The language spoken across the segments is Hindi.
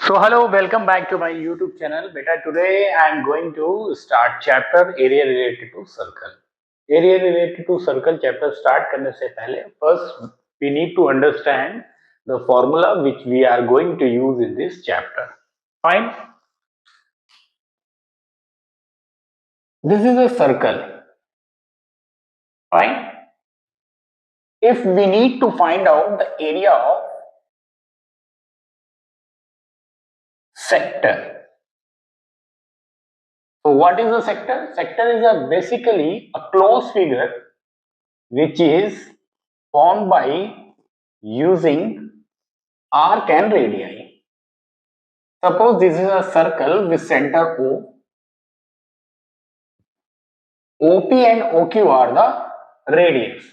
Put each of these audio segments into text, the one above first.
So hello, welcome back to my YouTube channel. Beta, today I am going to start chapter area related to circle. Area related to circle chapter start करने से पहले first we need to understand the formula which we are going to use in this chapter. Fine. This is a circle. Fine. If we need to find out the area of sector. So what is a sector? Sector is basically a closed figure which is formed by using arc and radii. Suppose this is a circle with center O. OP and OQ are the radius,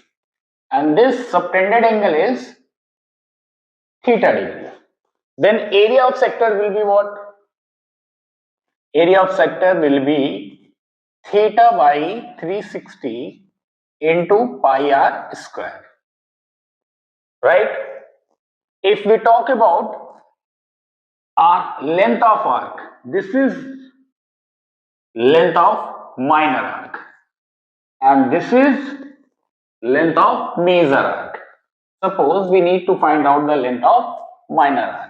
and this subtended angle is theta degree. Then area of sector will be what? Area of sector will be theta by 360 into pi r square. Right? If we talk about arc, length of arc, this is length of minor arc, and this is length of major arc. Suppose we need to find out the length of minor arc.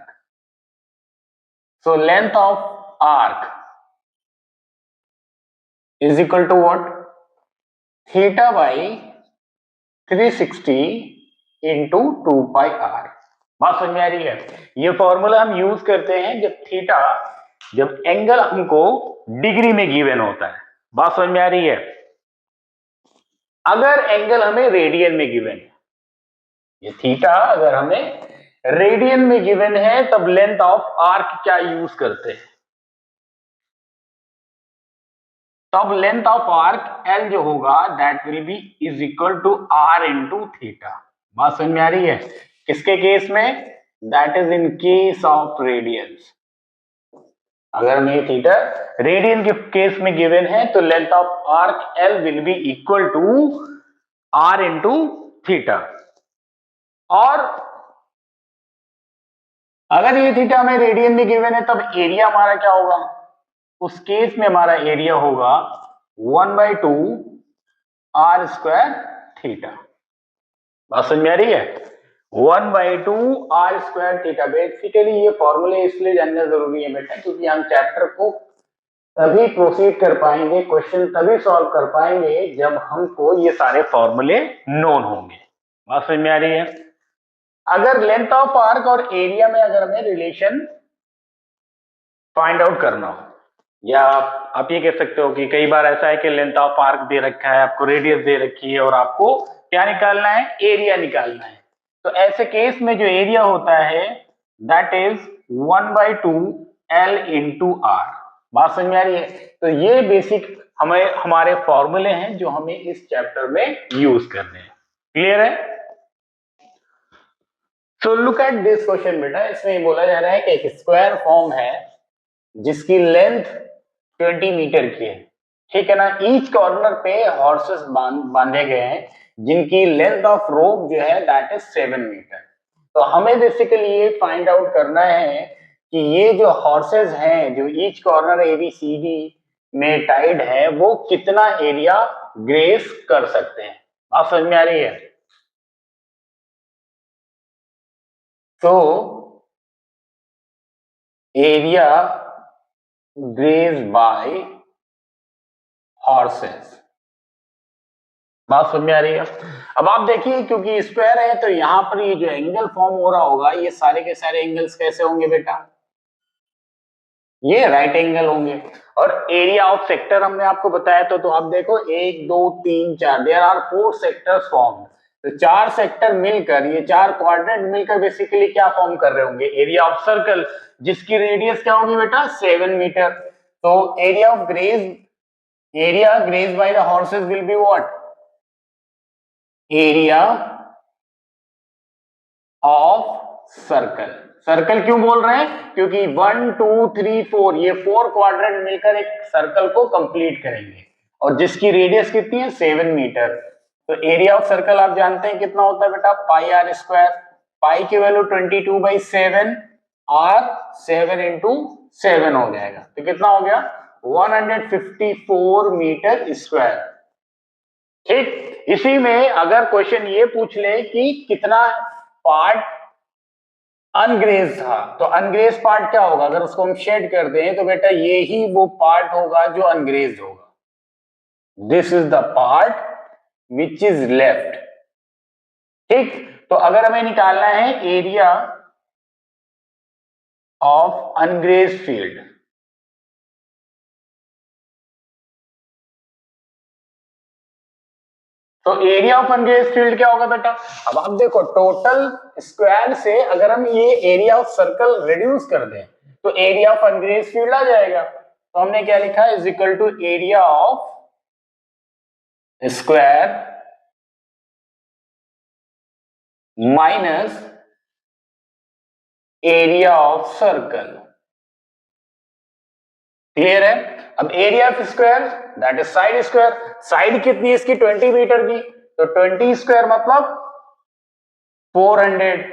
So length of arc is equal to what? Theta by 360 into 2 pi r. बात समझ में आ रही है? ये फॉर्मूला हम यूज करते हैं जब एंगल हमको डिग्री में गिवन होता है. बात समझ में आ रही है? अगर एंगल हमें रेडियन में गिवन है, ये थीटा अगर हमें रेडियन में गिवन है, तब लेंथ ऑफ आर्क क्या यूज करते हैं? तब लेंथ ऑफ आर्क एल जो होगा that will be is equal to r into theta. बात समझ में आ रही है? किसके केस में? That is in case of radians. अगर हमें थीटा रेडियन के केस में गिवन है तो length of arc l will be equal to r into theta. और अगर ये थीटा हमें रेडियन में गिवन है तब एरिया हमारा क्या होगा? उस केस में हमारा एरिया होगा 1/2 आर स्क्वायर थीटा. बात समझ में आ रही है? 1/2 आर स्क्वायर थीटा. बेसिकली ये फॉर्मूले इसलिए जानना जरूरी है बेटा क्योंकि हम चैप्टर को तभी प्रोसीड कर पाएंगे, क्वेश्चन तभी सॉल्व कर पाएंगे जब हमको ये सारे फॉर्मूले नोन होंगे. बात समझ में आ रही है? अगर लेंथ ऑफ आर्क और एरिया में अगर हमें रिलेशन फाइंड आउट करना हो, या आप ये कह सकते हो कि कई बार ऐसा है कि लेंथ ऑफ आर्क दे रखा है, आपको रेडियस दे रखी है और आपको क्या निकालना है? एरिया निकालना है. तो ऐसे केस में जो एरिया होता है that is 1/2 l into r. बात समझ में आ रही है? तो ये बेसिक हमारे फॉर्मूले हैं जो हमें इस चैप्टर में यूज करने हैं. क्लियर है? So look at this question बेटा. इसमें बोला जा रहा है कि एक स्क्वायर फॉर्म है जिसकी लेंथ 20 मीटर की है. ठीक है ना? ईच कॉर्नर पे हॉर्सेस बांधे गए हैं जिनकी लेंथ ऑफ रोप जो है दैट इज 7 मीटर. तो हमें बेसिकली ये फाइंड आउट करना है कि ये जो हॉर्सेस हैं जो ईच कॉर्नर ABCD में टाइड है वो कितना एरिया ग्रेस कर सकते हैं. आप समझ में आ रही है? तो एरिया ग्रेज बाय हॉर्सेस. बात समझ में आ रही है? अब आप देखिए क्योंकि स्क्वायर है तो यहां पर ये जो एंगल फॉर्म हो रहा होगा ये सारे के सारे एंगल्स कैसे होंगे बेटा? ये राइट एंगल होंगे. और एरिया ऑफ सेक्टर हमने आपको बताया तो आप देखो 1 2 3 4 देयर आर 4 सेक्टर्स फॉर्म. तो 4 सेक्टर मिलकर, ये 4 क्वाड्रेंट मिलकर बेसिकली क्या फॉर्म कर रहे होंगे? एरिया ऑफ सर्कल, जिसकी रेडियस क्या होगी बेटा? 7 मीटर. तो area graze by the horses will be what? Area of circle. Circle क्यों बोल रहे हैं? क्योंकि 1 2 3 4 ये 4 क्वाड्रेंट मिलकर एक सर्कल को कंप्लीट करेंगे और जिसकी रेडियस कितनी है? 7 मीटर. तो एरिया ऑफ सर्कल आप जानते हैं कितना होता है बेटा? पाई आर स्क्वायर. पाई की वैल्यू 22/7, और 7 इंटू 7 हो जाएगा, तो कितना हो गया 154 मीटर स्क्वायर। ठीक, इसी में अगर क्वेश्चन ये पूछ ले कि कितना पार्ट अनग्रेज था, तो अनग्रेज पार्ट क्या होगा, अगर उसको हम शेड कर दें तो बेटा ये ही वो पार्ट होगा जो अनग्रेज होगा। This is the part which is left. ठीक, तो अगर हमें निकालना है एरिया ऑफ अनग्रेज फील्ड, तो एरिया ऑफ अनग्रेज फील्ड क्या होगा बेटा। अब आप देखो टोटल स्क्वायर से अगर हम ये एरिया ऑफ सर्कल रिड्यूस कर दें तो एरिया ऑफ अनग्रेज फील्ड आ जाएगा। तो हमने क्या लिखा is equal to area of square minus area of circle. Clear है। अब area of square that is side square, side कितनी है इसकी 20 मीटर की, तो 20 स्क्वायर मतलब 400,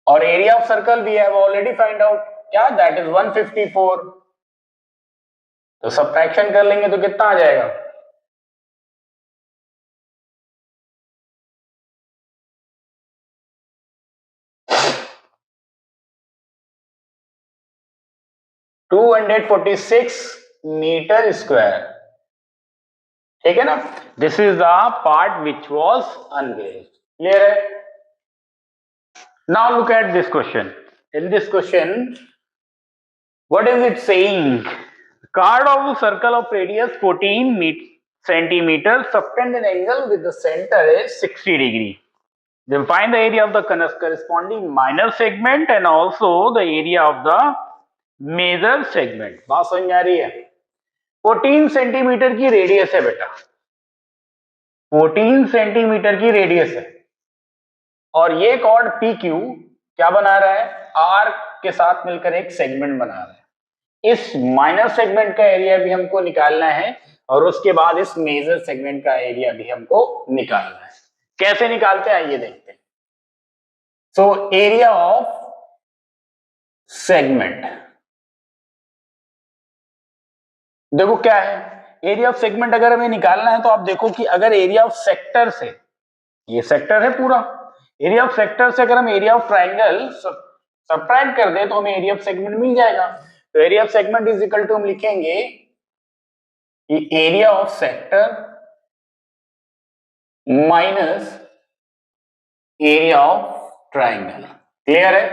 और एरिया ऑफ सर्कल भी है वो ऑलरेडी फाइंड आउट क्या, दैट इज 154। तो सब्ट्रैक्शन कर लेंगे तो कितना आ जाएगा 246 मीटर स्क्वायर। ठीक है ना, this is the part which was ungraded. Clear है। Now look at this question. In this question what is it saying? Card of a circle of radius 14 centimeters subtend an angle with the center is 60 degree. Then find the area of the corresponding minor segment and also the area of the major segment. बात समझ में आ रही है। 14 सेंटीमीटर की रेडियस है बेटा, 14 सेंटीमीटर की रेडियस है, और ये कॉर्ड पी क्यू क्या बना रहा है, आर के साथ मिलकर एक सेगमेंट बना रहा है। इस माइनर सेगमेंट का एरिया भी हमको निकालना है और उसके बाद इस मेजर सेगमेंट का एरिया भी हमको निकालना है। कैसे निकालते हैं ये देखते हैं। सो एरिया ऑफ सेगमेंट देखो क्या है, एरिया ऑफ सेगमेंट अगर हमें निकालना है तो आप देखो कि अगर एरिया ऑफ सेक्टर से, ये सेक्टर है पूरा, एरिया ऑफ सेक्टर से अगर हम एरिया ऑफ ट्राइंगल सब्ट्रैक्ट कर दे तो हमें एरिया ऑफ सेगमेंट मिल जाएगा। तो area of segment is equal to हम लिखेंगे कि area of sector minus area of triangle. Clear है।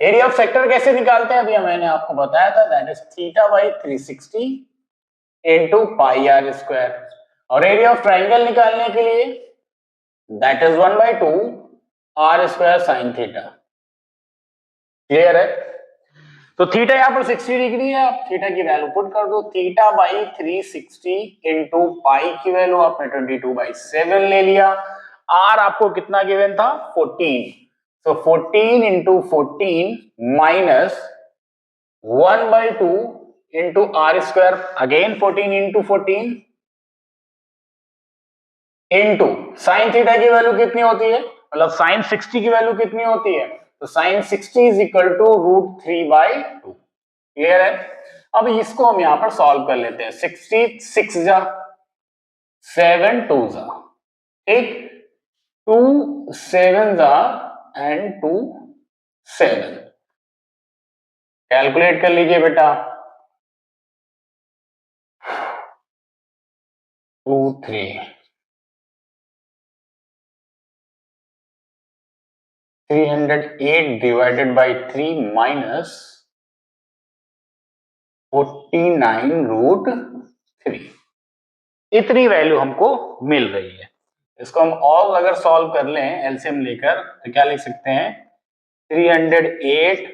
एरिया ऑफ सेक्टर कैसे निकालते हैं अभी मैंने आपको बताया था, that is theta by 360 into pi are square, और एरिया ऑफ ट्राइंगल निकालने के लिए that is 1/2 r square sine theta. Clear है। तो थीटा यहां पर 60 डिग्री है, आप थीटा की वैल्यू पुट कर दो, थीटा बाई 360 इंटू पाई की वैल्यू आपने 22/7 ले लिया, आर आपको कितना गिवन था 14, so 14 into 14 minus 1/2 into are square, again 14 into 14 into sine theta की वैल्यू कितनी होती है, मतलब साइन 60 की वैल्यू कितनी होती है, तो sine 60 is equal to √3/2। Clear है। अब इसको हम यहां पर सॉल्व कर लेते हैं, 60 6 जा 7 2 जा, ठीक, 2 7 जा एंड 2 7, कैलकुलेट कर लीजिए बेटा, 2 3 308 डिवाइडेड बाई 3 माइनस 49√3, इतनी वैल्यू हमको मिल रही है। इसको हम ऑल अगर सॉल्व कर लें एलसीएम लेकर तो क्या लिख सकते हैं, 308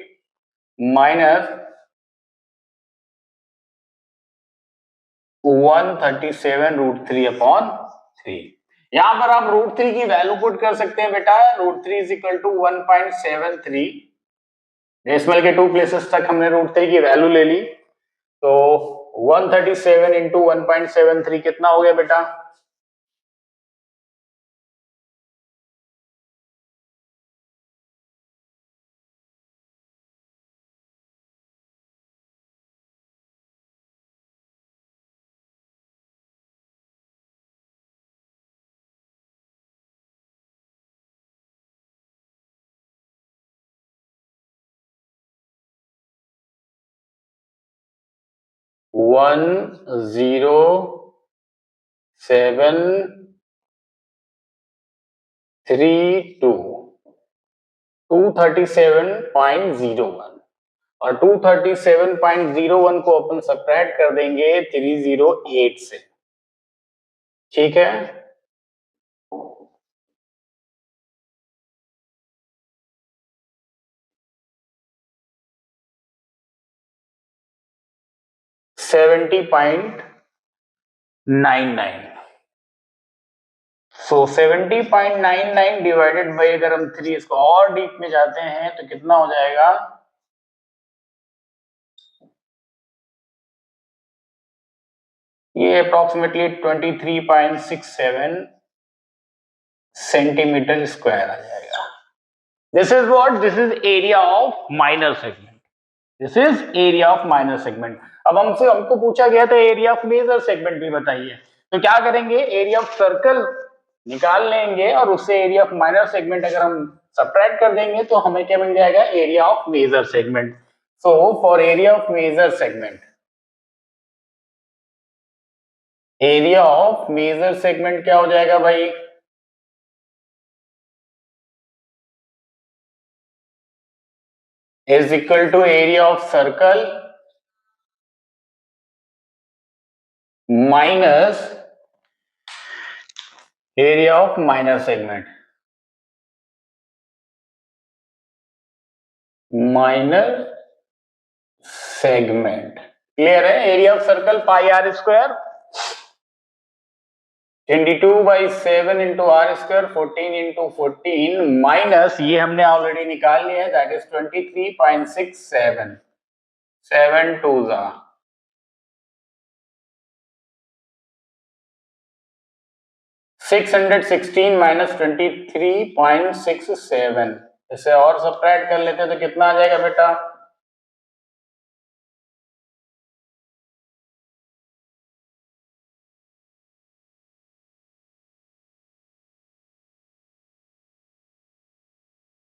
माइनस 137√3/3। यहां पर आप √3 की वैल्यू पुट कर सकते हैं बेटा, √3 इज इक्वल टू 1.73, डेसिमल के 2 प्लेसेस तक हमने √3 की वैल्यू ले ली, तो 137 इंटू 1.73 कितना हो गया बेटा, 237.01 और 237.01 को अपन सब्ट्रैक्ट कर देंगे 308 से, ठीक है। सो 70.99 डिवाइडेड बाई, अगर हम 3 इसको और डीप में जाते हैं तो कितना हो जाएगा, ये अप्रोक्सीमेटली 23.67 सेंटीमीटर स्क्वायर आ जाएगा। This is what, this is area of minor segment, this is area of minor segment. अब हमको पूछा गया था एरिया ऑफ मेजर सेगमेंट भी बताइए, तो क्या करेंगे, एरिया ऑफ सर्कल निकाल लेंगे और उससे एरिया ऑफ माइनर सेगमेंट अगर हम सब्ट्रैक्ट कर देंगे तो हमें क्या मिल जाएगा, area of major segment. So for area of major segment, area of major segment क्या हो जाएगा भाई, is equal to area of circle minus area of minor segment, minor segment. Clear है, area of circle pi are square 22/7 into are square 14 into 14 minus, ये हमने ऑलरेडी निकाल लिया है, दैट इज 23.67, 7 2 जा 616 माइनस 23.67, इसे और सब्ट्रैक्ट कर लेते हैं तो कितना आ जाएगा बेटा,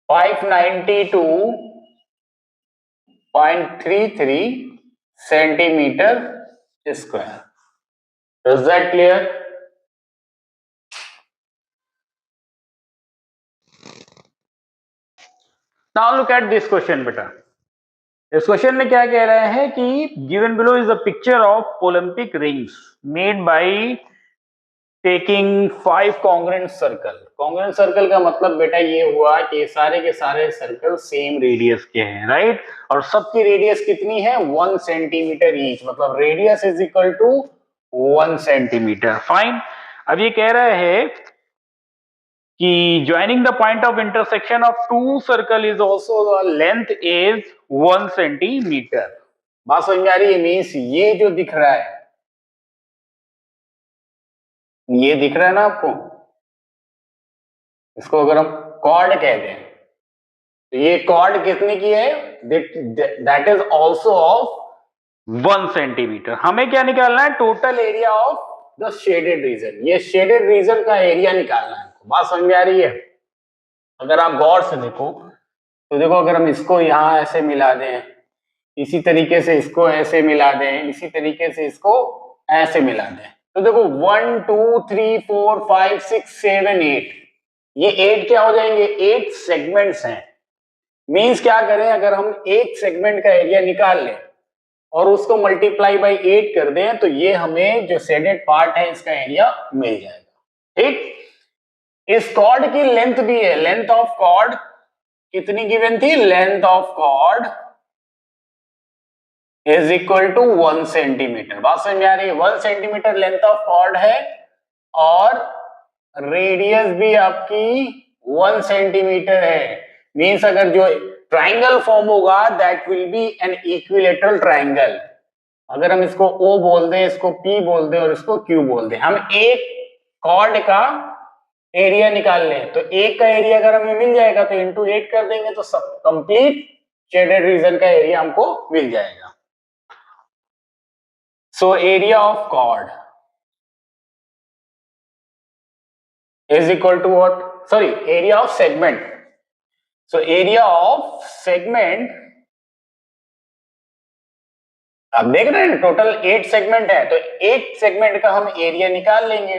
592.33 centimetre square. Is that clear? Now look at this question बेटा। इस क्वेश्चन में क्या कह रहे हैं कि given below is a picture of Olympic rings made by taking 5 congruent circle. Congruent circle का मतलब बेटा ये हुआ कि सारे के सारे सर्कल सेम रेडियस के हैं, राइट, और सबकी रेडियस कितनी है, 1 सेंटीमीटर ईच, मतलब radius is equal to 1 centimetre. Fine. अब ये कह रहे हैं कि joining the point of intersection of two circle is also the length is 1 centimetre. बात समझ में आ रही है? मीन्स ये जो दिख रहा है, ये दिख रहा है ना आपको, इसको अगर हम कॉर्ड कह दें तो ये कॉर्ड कितने की है, that is also of 1 centimetre. हमें क्या निकालना है, total area of the shaded reason. ये शेडेड रीजन का एरिया निकालना है। बात समझ में आ रही है? अगर आप गौर से देखो तो देखो, अगर हम इसको यहां ऐसे मिला दें, इसी तरीके से इसको ऐसे मिला दें, इसी तरीके से इसको ऐसे मिला दें, तो देखो 1 2 3 4 5 6 7 8, ये 8 क्या हो जाएंगे, 8 सेगमेंट्स हैं। मींस क्या करें, अगर हम एक सेगमेंट का एरिया निकाल लें और उसको मल्टीप्लाई बाई 8 कर दें तो ये हमें जो शेडेड पार्ट है इसका एरिया मिल जाएगा। ठीक, इस कॉर्ड की लेंथ भी है, लेंथ ऑफ कॉर्ड कितनी गिवन थी, length of chord is equal to 1 centimetre. बात समझ में आ रही है? 1 सेंटीमीटर लेंथ ऑफ कॉर्ड है और रेडियस भी आपकी 1 सेंटीमीटर है। मींस अगर जो ट्राइंगल फॉर्म होगा that will B an equilateral triangle. अगर हम इसको O बोल दें, इसको P बोल दें और इसको Q बोल दें, हम एक कॉर्ड का एरिया निकाल लें तो एक का एरिया अगर हमें मिल जाएगा तो इंटू 8 कर देंगे तो सब कंप्लीट शेडेड रीजन का एरिया हमको मिल जाएगा। So area of chord is equal to what, sorry, area of segment. So area of segment आप देख रहे हैं टोटल 8 सेगमेंट है, तो 8 सेगमेंट का हम एरिया निकाल लेंगे।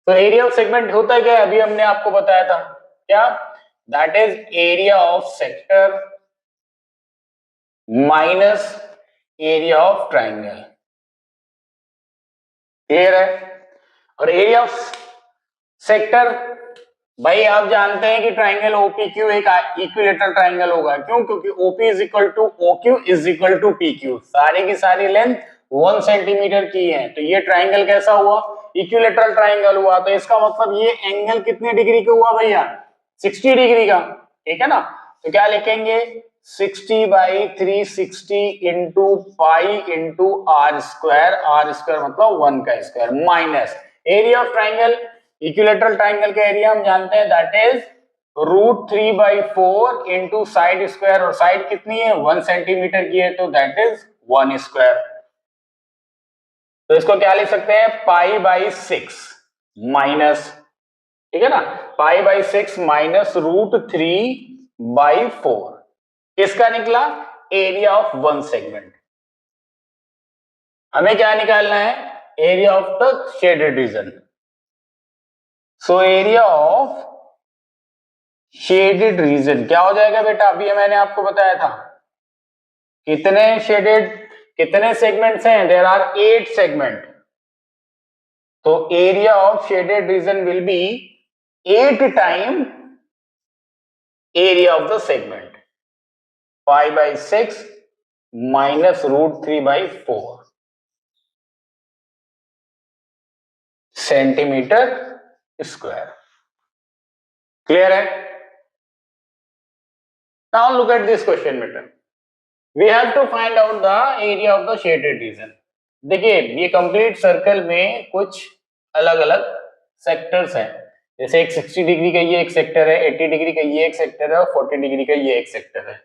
तो एरिया ऑफ सेगमेंट होता है क्या, अभी हमने आपको बताया था क्या, that is area of sector minus area of triangle. Clear है। और एरिया ऑफ सेक्टर, भाई आप जानते हैं कि ट्राइंगल ओपीक्यू एक इक्विलेटरल ट्राइंगल होगा। क्यों? क्योंकि OP is equal to OQ is equal to PQ, सारी की सारी लेंथ 1 सेंटीमीटर की है। तो ये ट्राइंगल कैसा हुआ, इक्विलेटरल ट्राइंगल हुआ। तो इसका मतलब ये एंगल कितने डिग्री का हुआ भैया, 60 डिग्री का। ठीक है ना। तो क्या लिखेंगे, 60 by 360 into pi into are square मतलब 1 का square, minus area of triangle, equilateral triangle का एरिया हम जानते हैं that is √3/4 into side square, और साइड कितनी है 1 सेंटीमीटर की है, तो दैट इज 1 स्क्वायर। तो इसको क्या लिख सकते हैं, π/6 माइनस, ठीक है ना, π/6 माइनस √3/4 किसका निकला, एरिया ऑफ 1 सेगमेंट। हमें क्या निकालना है, area of the shaded region. So area of shaded reason क्या हो जाएगा बेटा, अभी मैंने आपको बताया था कितने शेडेड, कितने सेगमेंट्स हैं, देयर आर 8 सेगमेंट। तो area of shaded region will be 8 time area of the segment, π/6 minus √3/4 centimetre square. Clear है। Now look at this question बेटा, we have to find out the area of the shaded region. देखिए ये कंप्लीट सर्कल में कुछ अलग अलग सेक्टर्स हैं, जैसे एक 60 डिग्री का ये एक सेक्टर है, 80 डिग्री का ये एक सेक्टर है, और 40 डिग्री का ये एक सेक्टर है।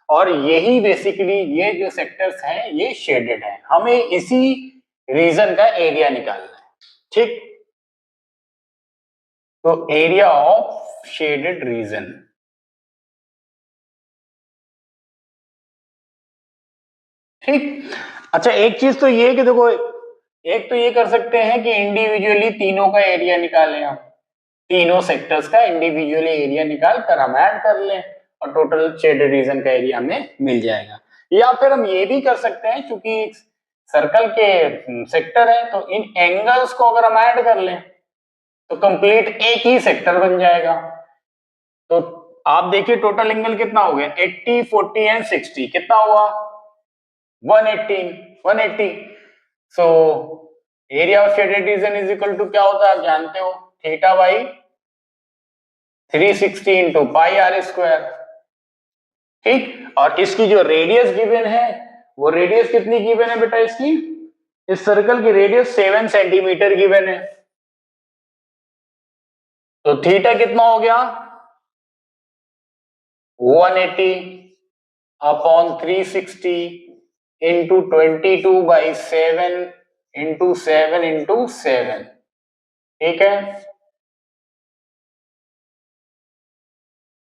और यही बेसिकली ये जो सेक्टर्स हैं ये शेडेड हैं। हमें इसी रीजन का एरिया निकालना है। ठीक, तो एरिया ऑफ शेडेड रीजन, ठीक। अच्छा एक चीज तो ये कि देखो, एक तो ये कर सकते हैं कि इंडिविजुअली तीनों का एरिया निकालें, हम तीनों सेक्टर्स का इंडिविजुअली एरिया निकाल कर हम ऐड कर लें और टोटल शेडेड रीजन का एरिया हमें मिल जाएगा। या फिर हम ये भी कर सकते हैं, क्योंकि सर्कल के सेक्टर है तो इन एंगल्स को अगर हम ऐड कर लें तो कंप्लीट एक ही सेक्टर बन जाएगा। तो आप देखिए टोटल एंगल कितना हो गया, 80, 40 एंड 60, कितना हुआ 180। So area of shaded region is equal to क्या होता है आप जानते हो, theta by 360 into pi are square. ठीक, और इसकी जो रेडियस गिवन है वो रेडियस कितनी गिवन है बेटा, इसकी इस सर्कल की रेडियस 7 सेंटीमीटर गिवन है। तो थीटा कितना हो गया 180 अपॉन 360 इंटू 22/7 इंटू 7 इंटू 7। ठीक है,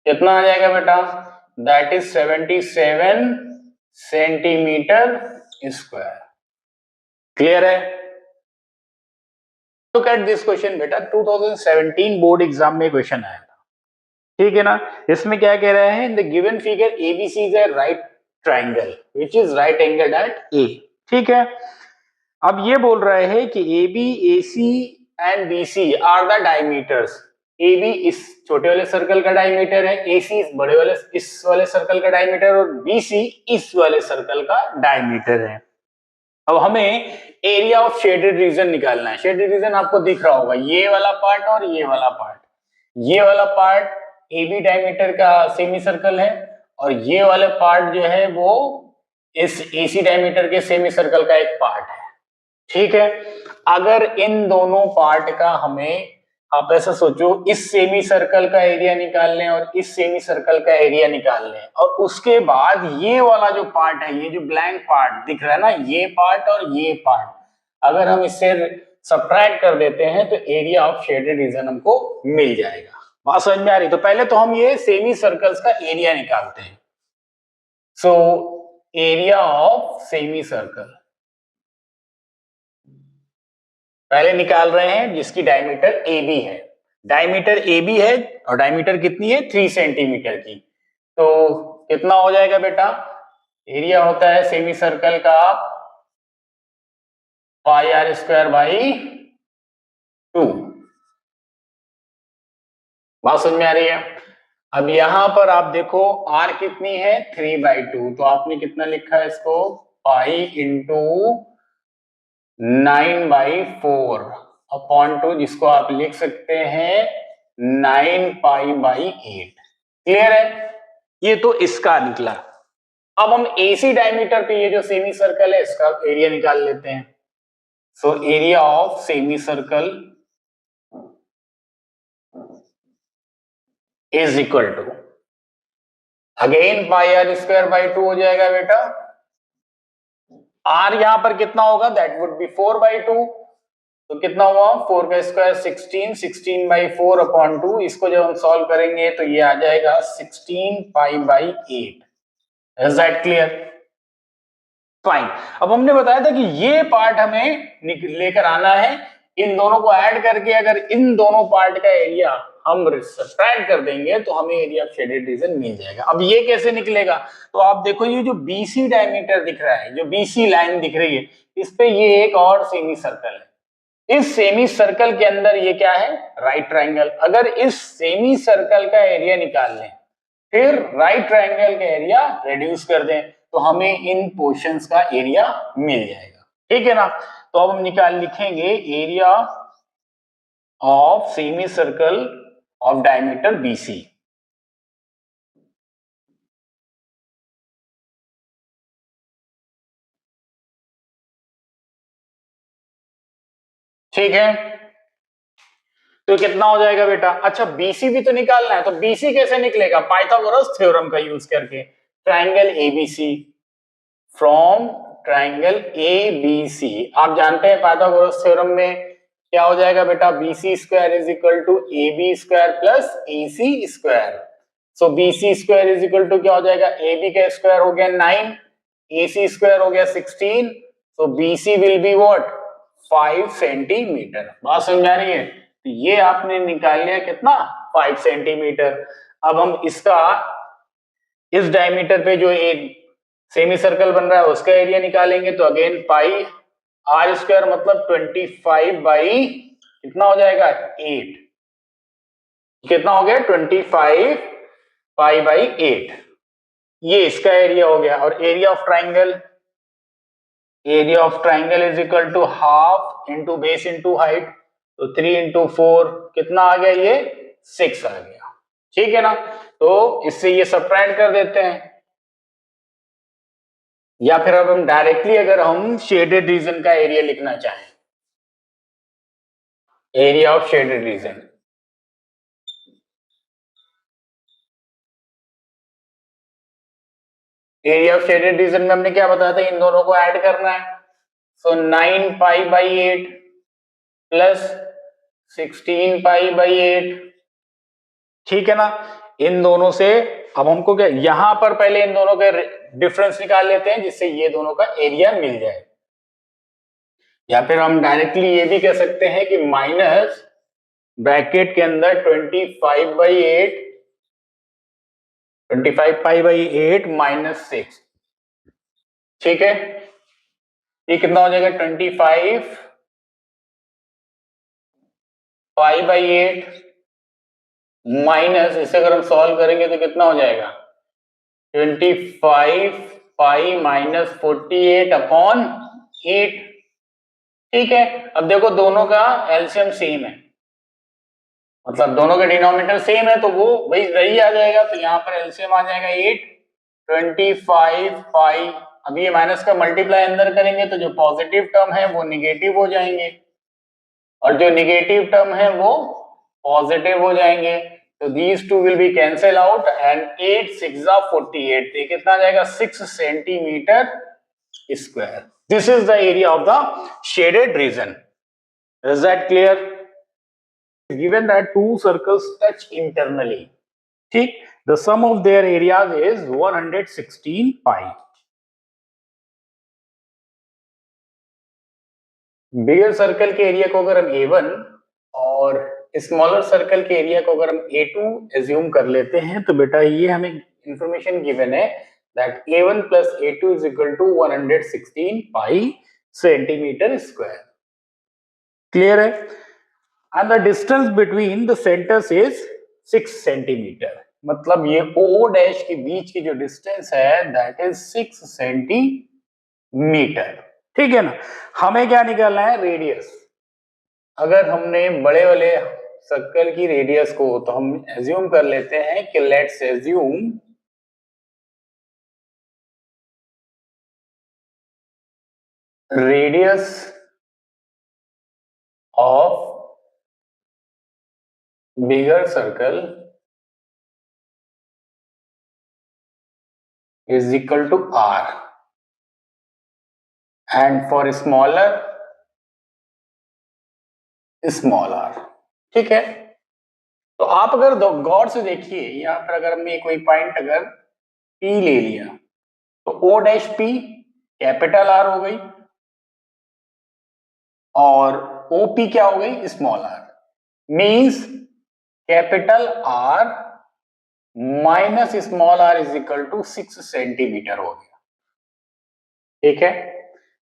कितना आ जाएगा बेटा, that is 77 centimetre square. Clear है। लुक एट दिस क्वेश्चन बेटा, 2017 बोर्ड एग्जाम में क्वेश्चन आया था। ठीक है ना। इसमें क्या कह रहा है, in the given figure ABC is a right triangle which is right angle at A. ठीक है, अब ये बोल रहे हैं कि A B A C and B C are the diameters. A B इस छोटे वाले सर्कल का डायमीटर है, ए सी इस बड़े वाले इस वाले सर्कल का डायमीटर, और बी सी इस वाले सर्कल का डायमीटर है। अब हमें एरिया ऑफ शेडेड रीजन निकालना है। शेडेड रीजन आपको दिख रहा होगा, ये वाला पार्ट और ये वाला पार्ट। ये वाला पार्ट ए बी डायमीटर का सेमी सर्कल है, और ये वाला पार्ट जो है वो इस ए सी डायमीटर के सेमी सर्कल का एक पार्ट है। ठीक है, अगर इन दोनों पार्ट का हमें, आप ऐसा सोचो, इस सेमी सर्कल का एरिया निकाल लें और इस सेमी सर्कल का एरिया निकाल लें, और उसके बाद ये वाला जो पार्ट है, ये जो ब्लैंक पार्ट दिख रहा है ना, ये पार्ट और ये पार्ट, अगर हम इससे सब्ट्रैक्ट कर देते हैं तो एरिया ऑफ शेडेड रीजन हमको मिल जाएगा। बात समझ में आ रही? तो पहले तो हम ये सेमी सर्कल्स का एरिया निकालते हैं। So area of semi circle पहले निकाल रहे हैं जिसकी डायमीटर ए बी है। डायमीटर ए बी है और डायमीटर कितनी है 3 सेंटीमीटर की। तो कितना हो जाएगा बेटा, एरिया होता है सेमी सर्कल का पाई आर स्क्वायर बाई 2। बात समझ में आ रही है। अब यहां पर आप देखो आर कितनी है 3/2, तो आपने कितना लिखा है इसको पाई इंटू 9/4 अपॉन 2, जिसको आप लिख सकते हैं 9 पाई/8। क्लियर है, ये तो इसका निकला। अब हम एसी डायमीटर पे ये जो सेमी सर्कल है इसका एरिया निकाल लेते हैं। So area of semi circle is equal to again pi are square by 2 हो जाएगा बेटा। आर यहां पर कितना होगा, दैट वुड बी 4/2। तो कितना हुआ 4 का स्क्वायर 16, 16/4 अपॉन 2। इसको जब हम सॉल्व करेंगे तो ये आ जाएगा 16 पाई/8। Is that clear? फाइन। अब हमने बताया था कि ये पार्ट हमें लेकर आना है, इन दोनों को ऐड करके अगर इन दोनों पार्ट का एरिया हम सब्ट्रैक्ट कर देंगे तो हमें एरिया ऑफ शेडेड रीजन मिल जाएगा। अब ये कैसे निकलेगा, तो आप देखो ये जो बीसी डायमीटर दिख रहा है, जो बीसी लाइन दिख रही है, इस पे ये एक और सेमी सर्कल है। इस सेमी सर्कल के अंदर ये क्या है, राइट ट्रायंगल। अगर इस सेमी सर्कल का एरिया निकाल लें फिर राइट ट्रायंगल का एरिया रिड्यूस कर दें तो हमें इन पोर्शंस का एरिया मिल जाएगा। ठीक है ना। तो अब हम लिखेंगे area of semi circle of diameter BC. ठीक है, तो कितना हो जाएगा बेटा। अच्छा बीसी भी तो निकालना है, तो बीसी कैसे निकलेगा, पाइथागोरस थ्योरम का यूज करके। Triangle ABC, from triangle ABC आप जानते हैं पाइथागोरस थ्योरम में क्या हो जाएगा बेटा, BC square is equal to A B square plus A C square. So BC square is equal to क्या हो जाएगा, ए बी का स्क्वायर हो गया 9, ए सी स्क्वायर हो गया 16। So BC will be what 5 centimetre. बात समझ आ रही है। तो ये आपने निकाल लिया कितना 5 सेंटीमीटर। अब हम इसका इस डायमीटर पे जो एक सेमी सर्कल बन रहा है उसका एरिया निकालेंगे। तो अगेन पाई आर स्क्वायर मतलब 25 बाई कितना हो जाएगा 8। कितना हो गया 25 पाई/8। ये इसका एरिया हो गया। और area of triangle is equal to half into base into height. तो 3 इंटू 4 कितना आ गया, ये 6 आ गया। ठीक है ना। तो इससे ये सब्ट्रैक्ट कर देते हैं, या फिर अब हम डायरेक्टली अगर हम शेडेड रीजन का एरिया लिखना चाहें, area of shaded reason, area of shaded reason में हमने क्या बताया था, इन दोनों को ऐड करना है। सो 9 पाई/8 प्लस 16 पाई/8। ठीक है ना। इन दोनों से अब हमको क्या, यहां पर पहले इन दोनों के डिफरेंस निकाल लेते हैं जिससे ये दोनों का एरिया मिल जाए। या फिर हम डायरेक्टली ये भी कह सकते हैं कि माइनस ब्रैकेट के अंदर 25 पाई/8 माइनस 6। ठीक है, ये कितना हो जाएगा 25 पाई/8 माइनस, इसे अगर हम सॉल्व करेंगे तो कितना हो जाएगा 25 पाई माइनस 48 अपॉन 8। ठीक है, अब देखो दोनों का एलसीएम सेम है, मतलब दोनों के डिनोमिनेटर सेम है तो वो वही आ जाएगा। तो यहाँ पर एलसीएम आ जाएगा 8, 25 पाई। अब ये माइनस का मल्टीप्लाई अंदर करेंगे तो जो पॉजिटिव टर्म है वो निगेटिव हो जाएंगे और जो निगेटिव टर्म है वो पॉजिटिव हो जाएंगे। तो these two will be cancel out and 8 6 48। तो कितना आ जाएगा 6 centimetre square. This is the area of the shaded region. Is that clear? Given that two circles touch internally, ठीक, the sum of their areas is 116 pi. Bigger circle के एरिया को अगर हम A1 और स्मॉलर सर्कल के एरिया को अगर हम A2 एज्यूम कर लेते हैं तो बेटा ये हमें इंफॉर्मेशन गिवन है that A1 plus A2 is equal to 116 pi centimetre square. Clear है? And the distance between the centres is 6 centimetre. मतलब ये O डैश के बीच की जो डिस्टेंस है दैट इज 6 सेंटीमीटर। ठीक है ना? हमें क्या निकालना है? रेडियस। अगर हमने बड़े वाले सर्कल की रेडियस को तो हम एज्यूम कर लेते हैं कि let's assume radius of bigger circle is equal to r and for smaller small r। ठीक है? तो आप अगर गौर से देखिए यहां पर अगर हमने कोई पॉइंट अगर P ले लिया तो O dash P capital R हो गई और OP क्या हो गई? Small r। Means capital R minus small r is equal to 6 centimetre हो गया। ठीक है?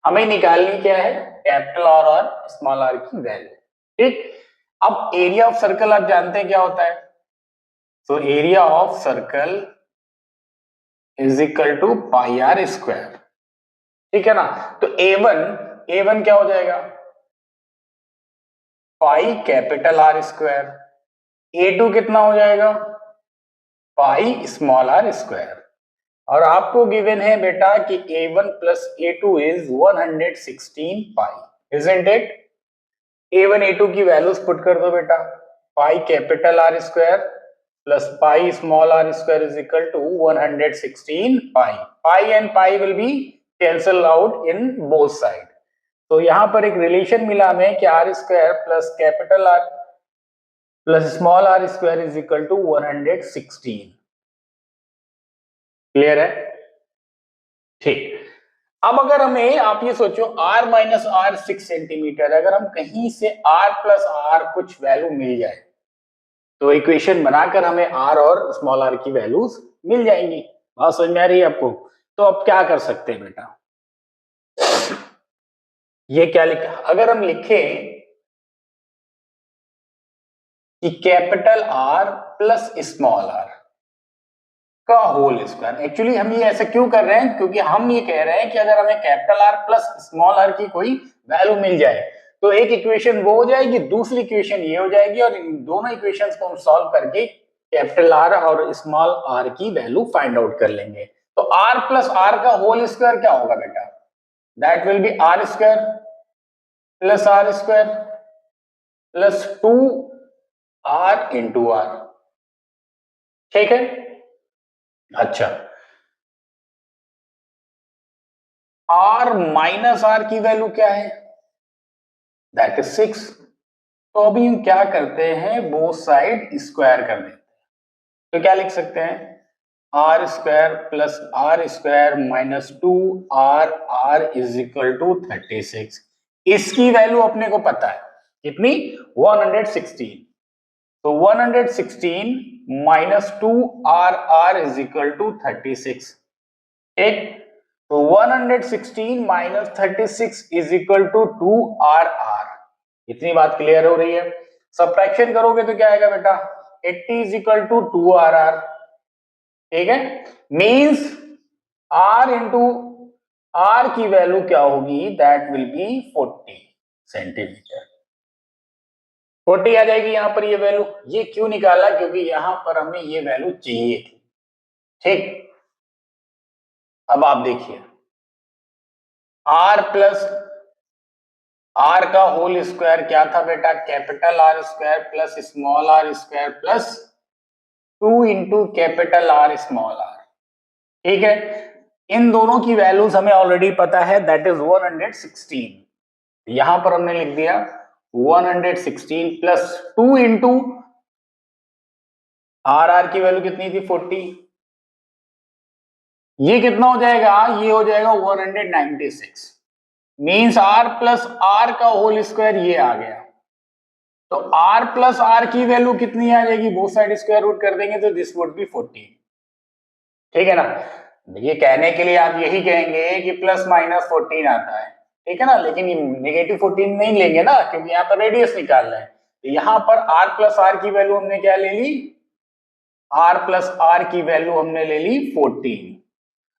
हमें निकालनी क्या है? कैपिटल R और स्मॉल r की वैल्यू। ठीक? अब एरिया ऑफ सर्कल आप जानते हैं क्या होता है? तो area of circle is equal to pi are square. ठीक है ना? तो A1 क्या हो जाएगा? पाई कैपिटल R स्क्वायर। A2 कितना हो जाएगा? Pi small r square. और आपको गिवन है बेटा कि A1 plus A2 is 116 pi, isn't it? A1 A2 की वैल्यूज पुट कर दो बेटा। Pi capital R square plus pi small r square is equal to 116 pi. Pi and pi will be cancel out in both side. तो यहां पर एक रिलेशन मिला हमें कि R square plus capital R plus small r square is equal to 116। Clear है? ठीक। अब अगर हमें आप ये सोचो r माइनस आर 6 सेंटीमीटर, अगर हम कहीं से r प्लस आर कुछ वैल्यू मिल जाए तो इक्वेशन बनाकर हमें r और स्मॉल r की वैल्यूज मिल जाएंगी। बात समझ में आ रही है आपको? तो अब क्या कर सकते हैं बेटा? ये क्या लिखा? अगर हम लिखें कि capital R plus small r का होल स्क्वायर। एक्चुअली हम ये ऐसा क्यों कर रहे हैं? क्योंकि हम ये कह रहे हैं कि अगर हमें capital R plus small r की कोई वैल्यू मिल जाए तो एक इक्वेशन वो हो जाएगी, दूसरी इक्वेशन ये हो जाएगी और इन दोनों इक्वेशंस को हम सॉल्व करके कैपिटल R और स्मॉल r की वैल्यू फाइंड आउट कर लेंगे। तो R प्लस R का होल स्क्वायर क्या होगा बेटा? That will B R square plus R square plus 2R into R। ठीक है? अच्छा, R माइनस R की वैल्यू क्या है? That is 6। तो अभी हम क्या करते हैं? बोथ साइड स्क्वायर कर देते हैं। तो क्या लिख सकते हैं? R square plus R square minus 2R is equal to 36। इसकी वैल्यू अपने को पता है कितनी? 116। तो 116 minus 2R is equal to 36। एक तो 116 minus 36 is equal to 2R। इतनी बात क्लियर हो रही है? सब्ट्रैक्शन करोगे तो क्या आएगा बेटा? 80 इज इक्वल टू 2R। ठीक है? मींस R इंटू R की वैल्यू क्या होगी? That will be 40 centimetre. 40 आ जाएगी यहां पर ये वैल्यू। ये क्यों निकाला? क्योंकि यहां पर हमें ये वैल्यू चाहिए थी। ठीक? अब आप देखिए R प्लस R का होल स्क्वायर क्या था बेटा? Capital R square plus small r square plus 2 into capital R small r। ठीक है? इन दोनों की वैल्यूज हमें ऑलरेडी पता है, दैट इज 116। यहां पर हमने लिख दिया 116 प्लस 2 इंटू R की वैल्यू कितनी थी? 40। ये कितना हो जाएगा? ये हो जाएगा 196। मीन्स आर प्लस आर का होल स्क्वायर ये आ गया। तो आर प्लस आर की वैल्यू कितनी आ जाएगी, बोथ साइड स्क्वायर रूट कर देंगे तो दिस वुड बी 14। ठीक है ना, ये कहने के लिए आप यही कहेंगे कि प्लस माइनस 14 आता है, ठीक है ना, लेकिन नेगेटिव 14 नहीं लेंगे ना, क्योंकि यहाँ पर रेडियस निकाल रहे हैं। तो यहाँ पर आर प्लस आर की वैल्यू हमने क्या ले ली, आर प्लस आर की वैल्यू हमने ले ली 14,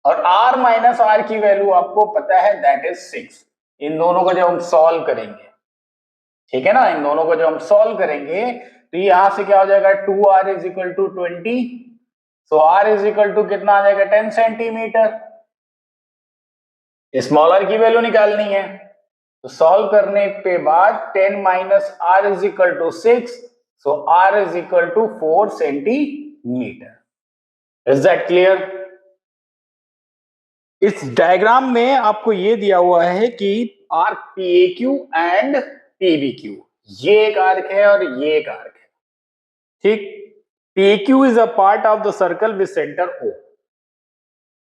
और आर माइनस आर की वैल्यू आपको पता है दैट इज 6। इन दोनों को जब हम सॉल्व करेंगे, ठीक है ना, इन दोनों को जब हम सॉल्व करेंगे तो यहां से क्या हो जाएगा, 2r is equal to 20, so r is equal to कितना आ जाएगा 10 सेंटीमीटर। स्मॉल r की वैल्यू निकालनी है, तो सॉल्व करने पे बाद 10 minus r is equal to 6, so r is equal to 4 centimetre. Is that clear? इस डायग्राम में आपको ये दिया हुआ है कि आर्क PAQ एंड PBQ, ये एक आर्क है और ये एक आर्क है, ठीक। PAQ is a part of the circle with centre O।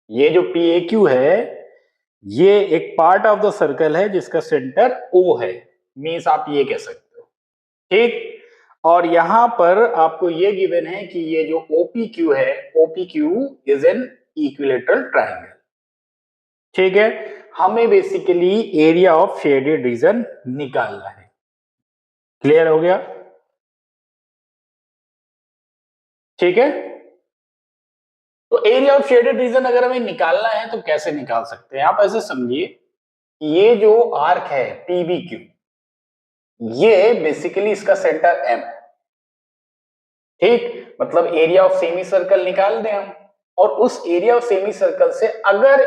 ये जो PAQ है ये एक पार्ट ऑफ द सर्कल है जिसका सेंटर O है, मींस आप ये कह सकते हो, ठीक। और यहां पर आपको ये गिवन है कि ये जो OPQ है, OPQ is an equilateral triangle, ठीक है। हमें basically area of shaded reason निकालना है। क्लियर हो गया? ठीक है, तो एरिया ऑफ शेडेड रीजन अगर हमें निकालना है तो कैसे निकाल सकते हैं, आप ऐसे समझिए, ये जो आर्क है PBQ, ये बेसिकली इसका सेंटर M, ठीक, मतलब एरिया ऑफ सेमी सर्कल निकाल दें हम, और उस एरिया ऑफ सेमी सर्कल से अगर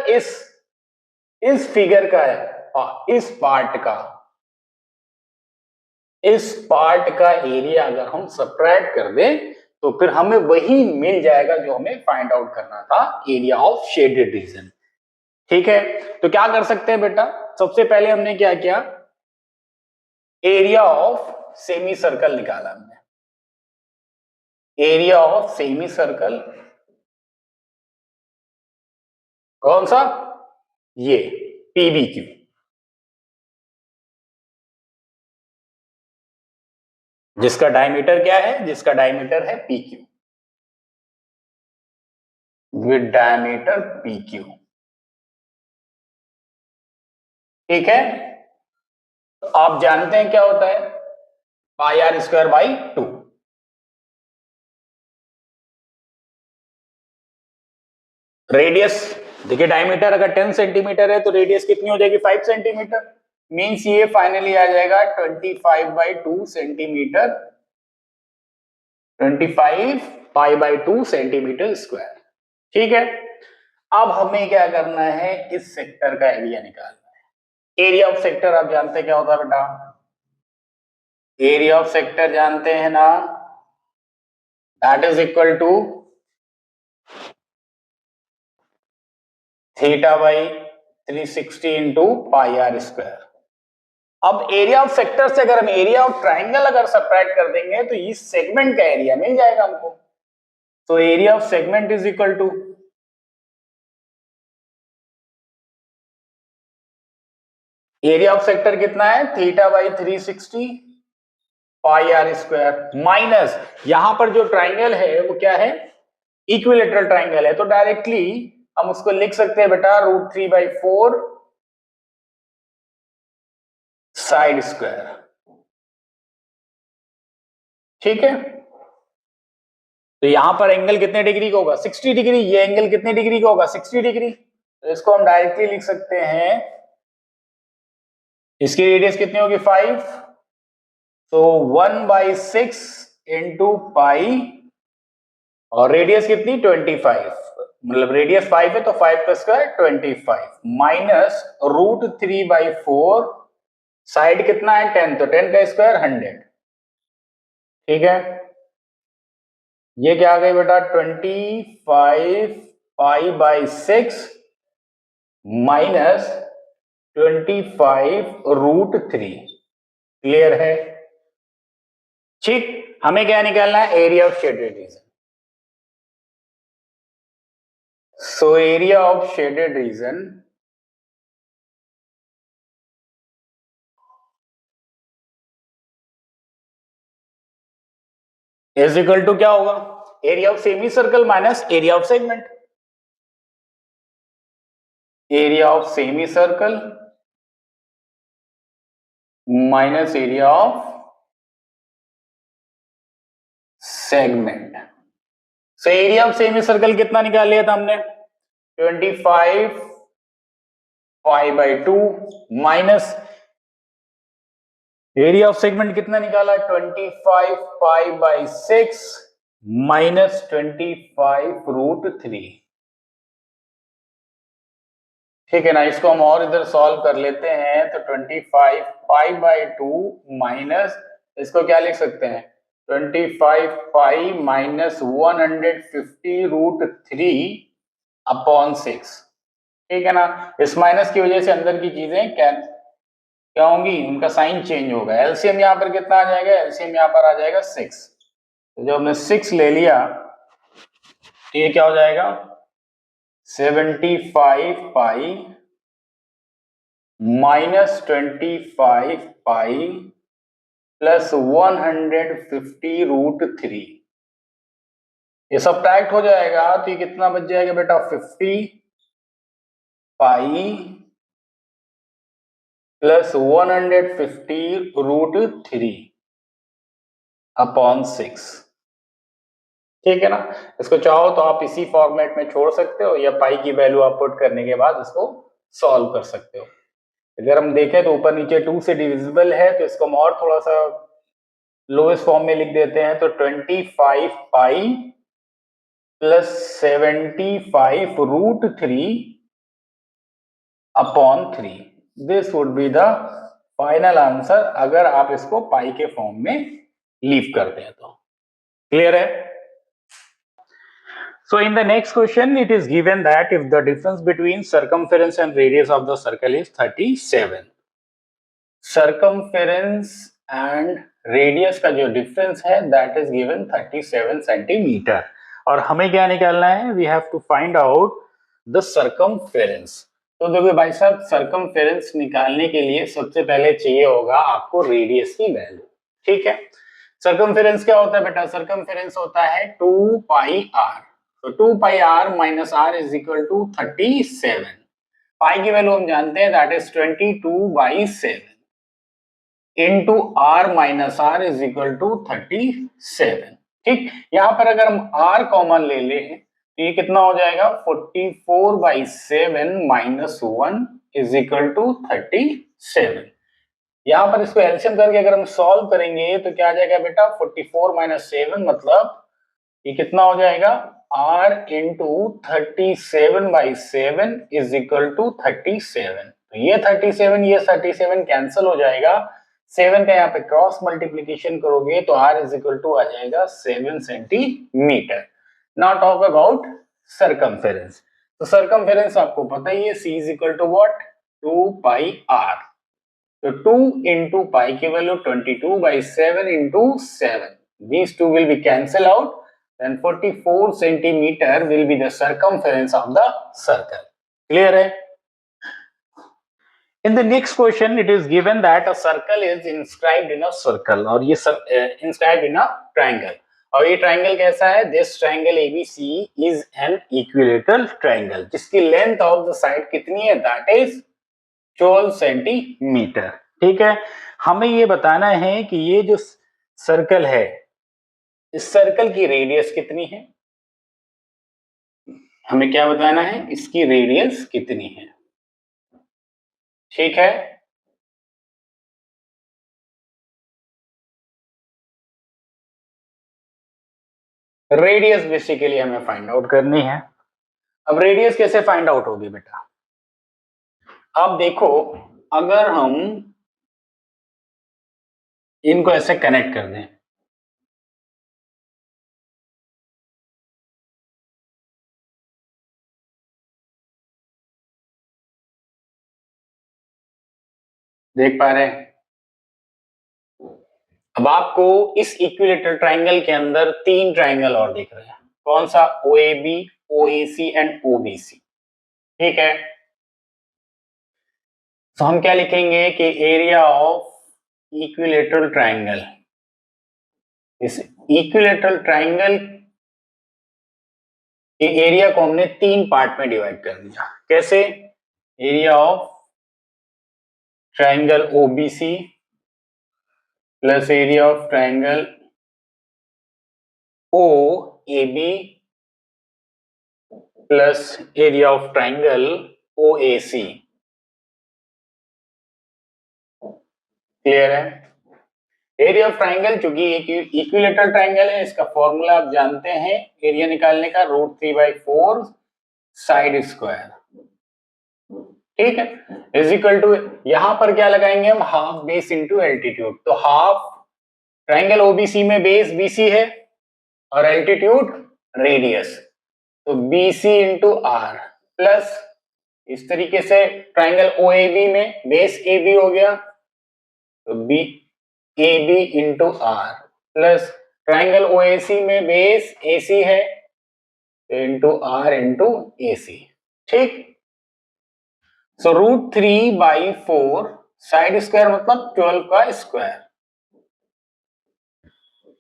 इस फिगर का है, इस पार्ट का एरिया अगर हम सब्ट्रैक्ट कर दें तो फिर हमें वही मिल जाएगा जो हमें फाइंड आउट करना था, एरिया ऑफ शेडेड रीजन। ठीक है, तो क्या कर सकते हैं बेटा, सबसे पहले हमने क्या किया, एरिया ऑफ सेमी सर्कल निकाला हमने। एरिया ऑफ सेमी सर्कल कौन सा, ये PBQ, जिसका डायमीटर क्या है, जिसका डायमीटर है PQ, विद डायमीटर PQ, ठीक है। तो आप जानते हैं क्या होता है, पाई आर स्क्वायर बाई 2। रेडियस देखिए, डायमीटर अगर 10 सेंटीमीटर है तो रेडियस कितनी हो जाएगी 5 सेंटीमीटर, मींस ये फाइनली आ जाएगा 25/2 centimetre, 25 pi by 2 centimetre square, ठीक है। अब हमें क्या करना है, इस सेक्टर का एरिया निकालना है। एरिया ऑफ सेक्टर आप जानते हैं क्या होता है बेटा, एरिया ऑफ सेक्टर जानते हैं ना, that is equal to theta by 360 into pi are square. अब एरिया ऑफ सेक्टर से अगर हम एरिया ऑफ ट्राइंगल अगर सब्ट्रैक्ट कर देंगे तो इस सेगमेंट का एरिया मिल जाएगा हमको। तो area of segment is equal to, area of sector कितना है, theta by 360 pi are square, minus यहां पर जो ट्राइंगल है वो क्या है, इक्विलेटरल ट्राइंगल है, तो डायरेक्टली हम उसको लिख सकते हैं बेटा √3/4 साइड स्क्वायर, ठीक है। तो यहां पर एंगल कितने डिग्री का होगा, 60 डिग्री, ये एंगल कितने डिग्री का होगा, 60 डिग्री। तो इसको हम डायरेक्टली लिख सकते हैं, इसकी रेडियस कितनी होगी 5, तो 1/6 इंटू पाई, और रेडियस कितनी 25, मतलब रेडियस 5 है तो 5 का स्क्वायर 25, माइनस √3/4, साइड कितना है 10, तो 10 का स्क्वायर 100, ठीक है। ये क्या आ गई बेटा 25 पाई बाई 6 माइनस 25√3, क्लियर है, ठीक। हमें क्या निकालना है, area of shaded region. So area of shaded region is equal to क्या होगा, area of semi circle minus area of segment, area of semi circle minus area of segment. So area of semi circle कितना निकाल लिया था हमने, 25 pi by 2 minus area of segment कितना निकाला, 25 पाई बाई 6 माइनस 25 रूट 3। ठीक है ना, इसको हम और इधर सॉल्व कर लेते हैं तो 25 पाई बाई 2 माइनस, इसको क्या लिख सकते हैं, 25 पाई माइनस 150 रूट 3 अपॉन 6। ठीक है ना, इस माइनस की वजह से अंदर की चीजें क्या होंगी, उनका साइन चेंज होगा। एलसीएम यहाँ पर कितना आ जाएगा, एलसीएम यहाँ पर आ जाएगा 6। तो जब हमने 6 ले लिया तो ये क्या हो जाएगा, 75 pi minus 25 pi plus 150 root 3। ये सब्ट्रैक्ट हो जाएगा तो ये कितना बच जाएगा बेटा, 50 पाई प्लस 150 रूट 3 अपॉन 6। ठीक है ना, इसको चाहो तो आप इसी फॉर्मेट में छोड़ सकते हो या पाई की वैल्यू आप पुट करने के बाद इसको सॉल्व कर सकते हो। अगर हम देखें तो ऊपर नीचे 2 से डिविजिबल है तो इसको हम और थोड़ा सा लोएस्ट फॉर्म में लिख देते हैं, तो 25 pi plus 75 root 3 upon 3। This would be the final answer अगर आप इसको पाई के फॉर्म में लीव करते हैं तो। क्लियर है? So in the next question it is given that if the difference between circumference and radius of the circle is 37, circumference and radius का जो difference है that is given 37 सेंटीमीटर, और हमें क्या निकालना है, we have to find out the circumference। तो देखो भाई साहब, circumference निकालने के लिए सबसे पहले चाहिए होगा आपको radius की वैल्यू। ठीक है, circumference क्या होता है बेटा, circumference होता है 2 पाई r, तो 2 pi r minus r is equal to 37। Pi की वैल्यू हम जानते हैं that is 22/7 into r minus r is equal to 37। ठीक, यहां पर अगर हम r कॉमन ले लें तो ये कितना हो जाएगा, 44/7 माइनस 1 इज इक्वल टू 37। यहां पर इसको एलसीएम करके अगर हम सॉल्व करेंगे तो क्या आ जाएगा बेटा, 44 माइनस 7 मतलब ये कितना हो जाएगा, r into 37/7 is equal to 37। तो ये 37 कैंसिल हो जाएगा, 7 का यहाँ पे क्रॉस मल्टीप्लीकेशन करोगे तो r इज इक्वल टू आ जाएगा 7 सेंटीमीटर। Now talk about circumference. तो सर्कमफेरेंस आपको पता ही है, c is equal to what, 2 pi r। तो 2 इंटू पाई की value 22/7 into 7, these two will be cancel out, then 44 centimeter will be the circumference of the circle. Clear है? In the next question it is given that a circle is inscribed in a circle, और ये inscribed in a triangle, और ये triangle कैसा है, this triangle ABC is an equilateral triangle जिसकी length of the side कितनी है, that is 12 सेंटीमीटर। ठीक है, हमें ये बताना है कि ये जो सर्कल है, इस सर्कल की रेडियस कितनी है, हमें क्या बताना है, इसकी रेडियस कितनी है। ठीक है, रेडियस बेसिकली हमें फाइंड आउट करनी है। अब रेडियस कैसे फाइंड आउट होगी बेटा, अब देखो अगर हम इनको ऐसे कनेक्ट कर दें, देख पा रहे हैं, अब आपको इस इक्विलेटरल ट्राइंगल के अंदर 3 ट्राइंगल और दिख रहे हैं, कौन सा, OAB, OAC एंड OBC। ठीक है, तो हम क्या लिखेंगे कि एरिया ऑफ इक्विलेटरल ट्राइंगल इस इक्विलेटरल ट्राइंगल के एरिया को हमने 3 पार्ट में डिवाइड कर दिया। कैसे? Area of triangle OBC plus area of triangle OAB plus area of triangle ओएसी। Clear है? एरिया ऑफ ट्राइंगल चूंकि एक इक्विलेटरल ट्राइंगल है, इसका फॉर्मूला आप जानते हैं एरिया निकालने का, √3/4 साइड स्क्वायर। ठीक है, इज इक्वल टू, यहां पर क्या लगाएंगे हम? Half base into altitude. तो हाफ, ट्राइंगल ओबीसी में बेस बीसी है और एल्टीट्यूड रेडियस, तो बीसी इंटू आर प्लस, इस तरीके से ट्राइंगल ओएबी में बेस एबी हो गया, तो B AB into R plus triangle OAC में बेस AC है, इंटू आर इंटू AC। ठीक, सो √3/4 साइड स्क्वायर मतलब 12 का स्क्वायर।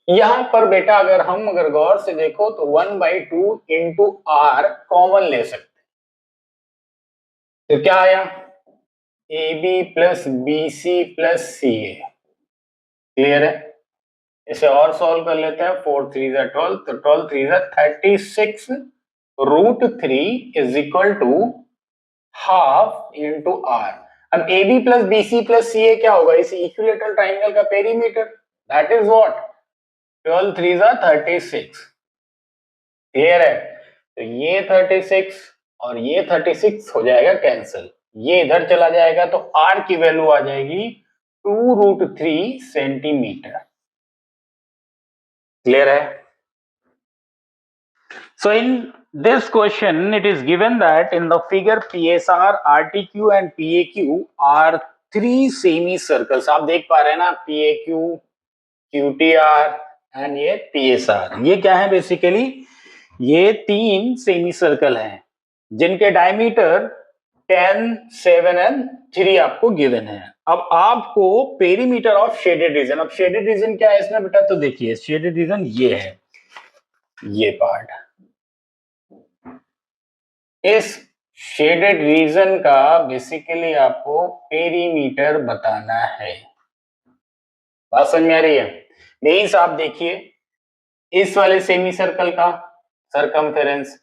यहां पर बेटा अगर गौर से देखो तो 1/2 इंटू आर कॉमन ले सकते, तो क्या आया? AB plus BC plus CA। Clear है? इसे और सॉल्व कर लेते हैं। 4 3 12, तो 12 3 36, √3 is equal to half into R. अब AB plus BC plus CA क्या होगा? इस इक्विलेटरल ट्राइंगल का perimeter, that is what? 12 3 36। Clear है? तो ये 36 और ये 36 हो जाएगा कैंसिल, ये इधर चला जाएगा, तो R की वैल्यू आ जाएगी 2√3 सेंटीमीटर। क्लियर है? So in this question it is given that in the figure PSR, RTQ and PAQ are 3 semicircles। आप देख पा रहे हैं ना, PAQ, QTR एंड ये PSR, ये क्या है? बेसिकली ये 3 सेमी सर्कल हैं जिनके डायमीटर 10, 7 एंड 3 आपको गिवन है। अब आपको पेरीमीटर ऑफ शेडेड रीजन, अब शेडेड रीजन क्या है इसमें बेटा? तो देखिए शेडेड रीजन ये है, ये पार्ट, इस शेडेड रीजन का बेसिकली आपको पेरीमीटर बताना है। बात समझ में आ रही है? मीन्स आप देखिए, इस वाले सेमी सर्कल का सरकमफेरेंस,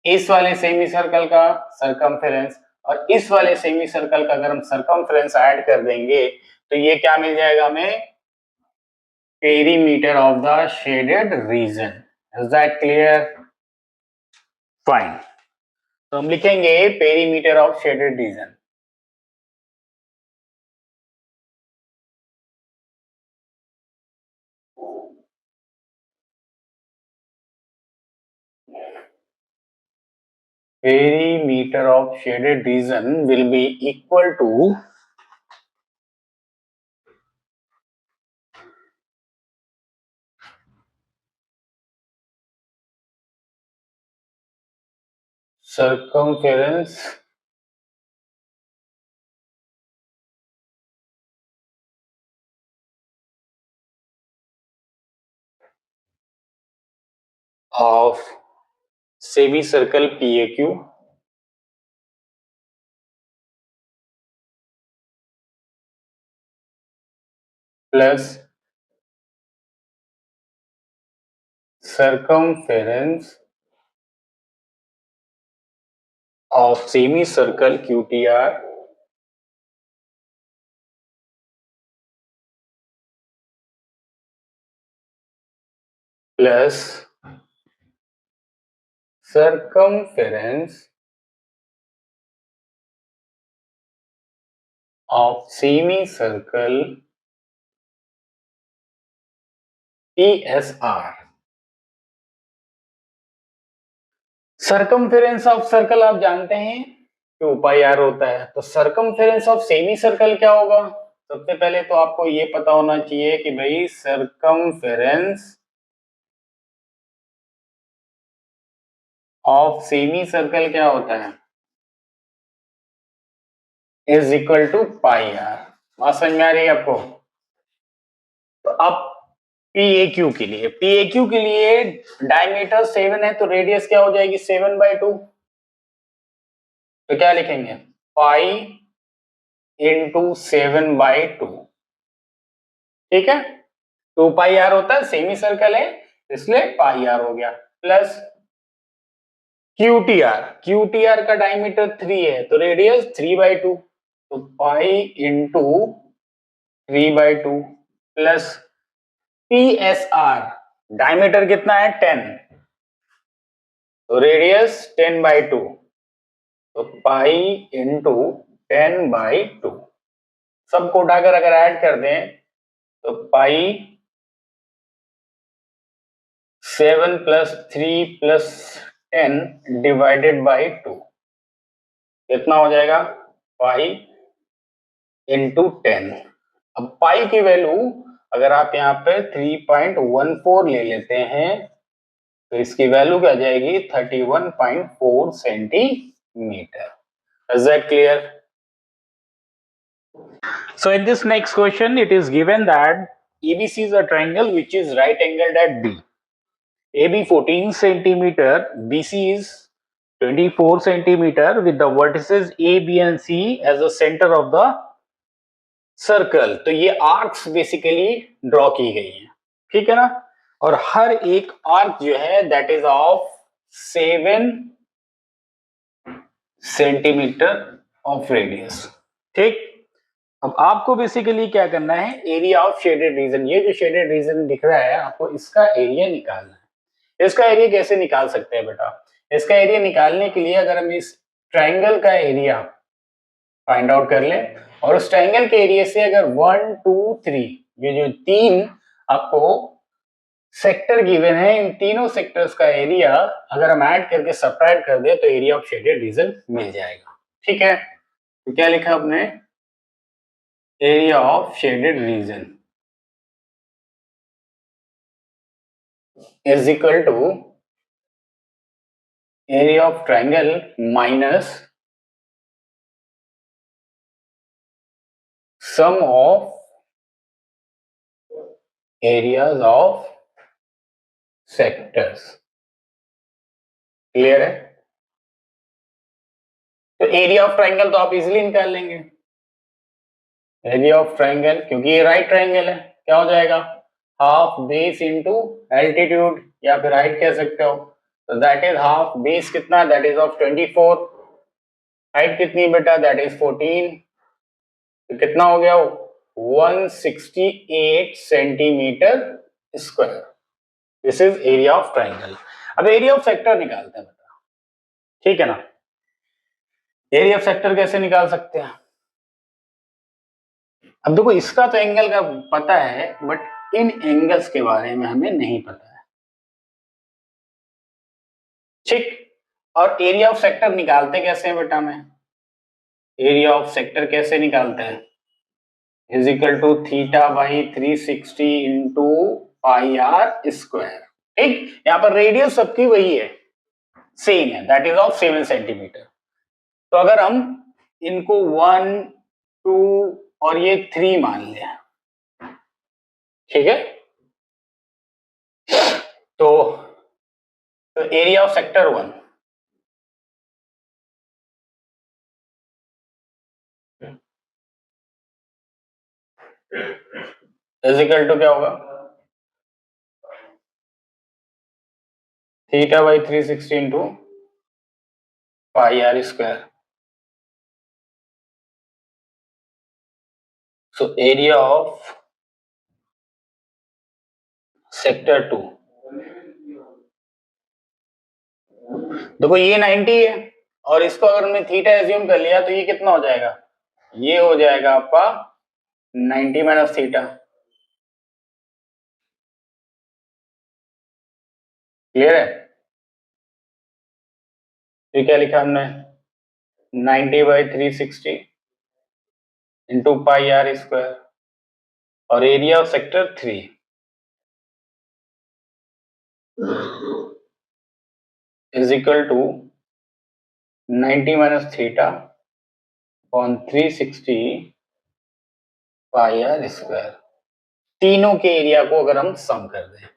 इस वाले सेमी सर्कल का सरकमफेरेंस और इस वाले सेमी सर्कल का अगर हम सरकमफेरेंस ऐड कर देंगे तो ये क्या मिल जाएगा हमें? Perimeter of the shaded region. Is that clear? Fine, तो हम लिखेंगे perimeter of shaded reason. Perimeter of shaded region will be equal to circumference of semicircle PAQ plus circumference of semicircle QTR plus circumference of semicircle PSR। Circumference of circle आप जानते हैं कि 2πr होता है, तो सरकमफेरेंस ऑफ सेमी सर्कल क्या होगा? सबसे पहले तो आपको ये पता होना चाहिए कि भाई सरकमफेरेंस ऑफ सेमी सर्कल क्या होता है? Is equal to πr। बात समझ में आ रही है आपको? तो अब PAQ के लिए, PAQ के लिए डायमीटर 7 है तो रेडियस क्या हो जाएगी 7/2। तो क्या लिखेंगे पाई इंटू 7/2। ठीक है, 2πr होता है, सेमी सर्कल है इसलिए पाई आर हो गया, प्लस QTR, QTR का डायमीटर 3 है तो रेडियस 3/2, तो pi into 3/2 plus PSR, diameter कितना है 10, तो रेडियस 10/2, तो पाई इंटू 10/2। सबको उठाकर अगर ऐड कर दें तो पाई 7 + 3 + 10 डिवाइडेड बाई 2 कितना हो जाएगा पाई इंटू 10। अब पाई की वैल्यू अगर आप यहाँ पे 3.14 ले लेते हैं तो इसकी वैल्यू क्या जाएगी 31.4 centimetre. Is that clear? So in this next question it is given that ABC is a triangle which is right angled at B. AB 14 centimeter, BC is 24 centimeter with the vertices A, B and C as the center of the circle. तो ये आर्क्स बेसिकली ड्रॉ की गई है, ठीक है ना, और हर एक आर्क जो है that is of 7 centimetre of radius. ठीक, अब आपको बेसिकली क्या करना है एरिया ऑफ शेडेड रीजन, ये जो शेडेड रीजन दिख रहा है आपको इसका एरिया निकालना है। इसका एरिया कैसे निकाल सकते हैं बेटा, इसका एरिया निकालने के लिए अगर हम इस ट्राइंगल का एरिया फाइंड आउट कर लें और उस ट्राइंगल के एरिया से अगर 1 2 3 ये जो तीन आपको सेक्टर गिवन है इन तीनों सेक्टर्स का एरिया अगर हम ऐड करके सब्ट्रैक्ट कर दे तो एरिया ऑफ शेडेड रीजन मिल जाएगा। ठीक है, तो क्या लिखा आपने area of shaded region is equal to area of triangle minus sum of areas of sectors. Clear है? तो एरिया ऑफ ट्राइंगल तो आप इजीली निकाल लेंगे, एरिया ऑफ ट्राइंगल क्योंकि ये राइट ट्राइंगल है क्या हो जाएगा हाफ बेस इंटू एल्टीट्यूड या फिर हाइट कह सकते हो, तो दैट इज हाफ बेस कितना दैट इज ऑफ 24, हाइट कितनी बेटा दैट इज 14, तो कितना हो गया 168 centimetre square. This is area of triangle. अब एरिया ऑफ सेक्टर निकालते हैं बेटा, ठीक है ना। एरिया ऑफ सेक्टर कैसे निकाल सकते हैं, अब देखो इसका तो एंगल का पता है बट इन एंगल्स के बारे में हमें नहीं पता है, ठीक। और एरिया ऑफ सेक्टर निकालते कैसे हैं बेटा, मैं एरिया ऑफ सेक्टर कैसे निकालते हैं is equal to θ/360 into pi are square. ठीक, यहां पर रेडियस सबकी वही है सेम है दैट इज ऑफ 7 सेंटीमीटर। तो अगर हम इनको 1 2 और ये 3 मान लें, ठीक है, तो area of sector 1 is equal to क्या होगा θ/360 into pi are square. So area of sector 2, देखो ये 90 है और इसको अगर हमने थीटा एज्यूम कर लिया तो ये कितना हो जाएगा, ये हो जाएगा आपका 90 माइनस थीटा। क्लियर है? तो क्या लिखा हमने 90/360 इंटू पाई आर स्क्वायर और area of sector 3 is equal to 90 minus theta on 360 pi are square. तीनों के एरिया को अगर हम सम कर दें,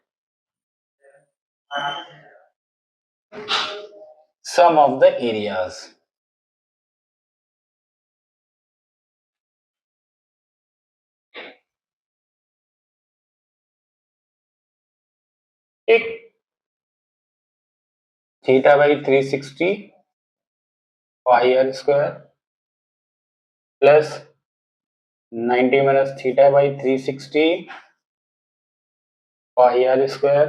सम ऑफ द एरियाज, एक theta by 360 pi are square plus 90 minus theta by 360 pi are square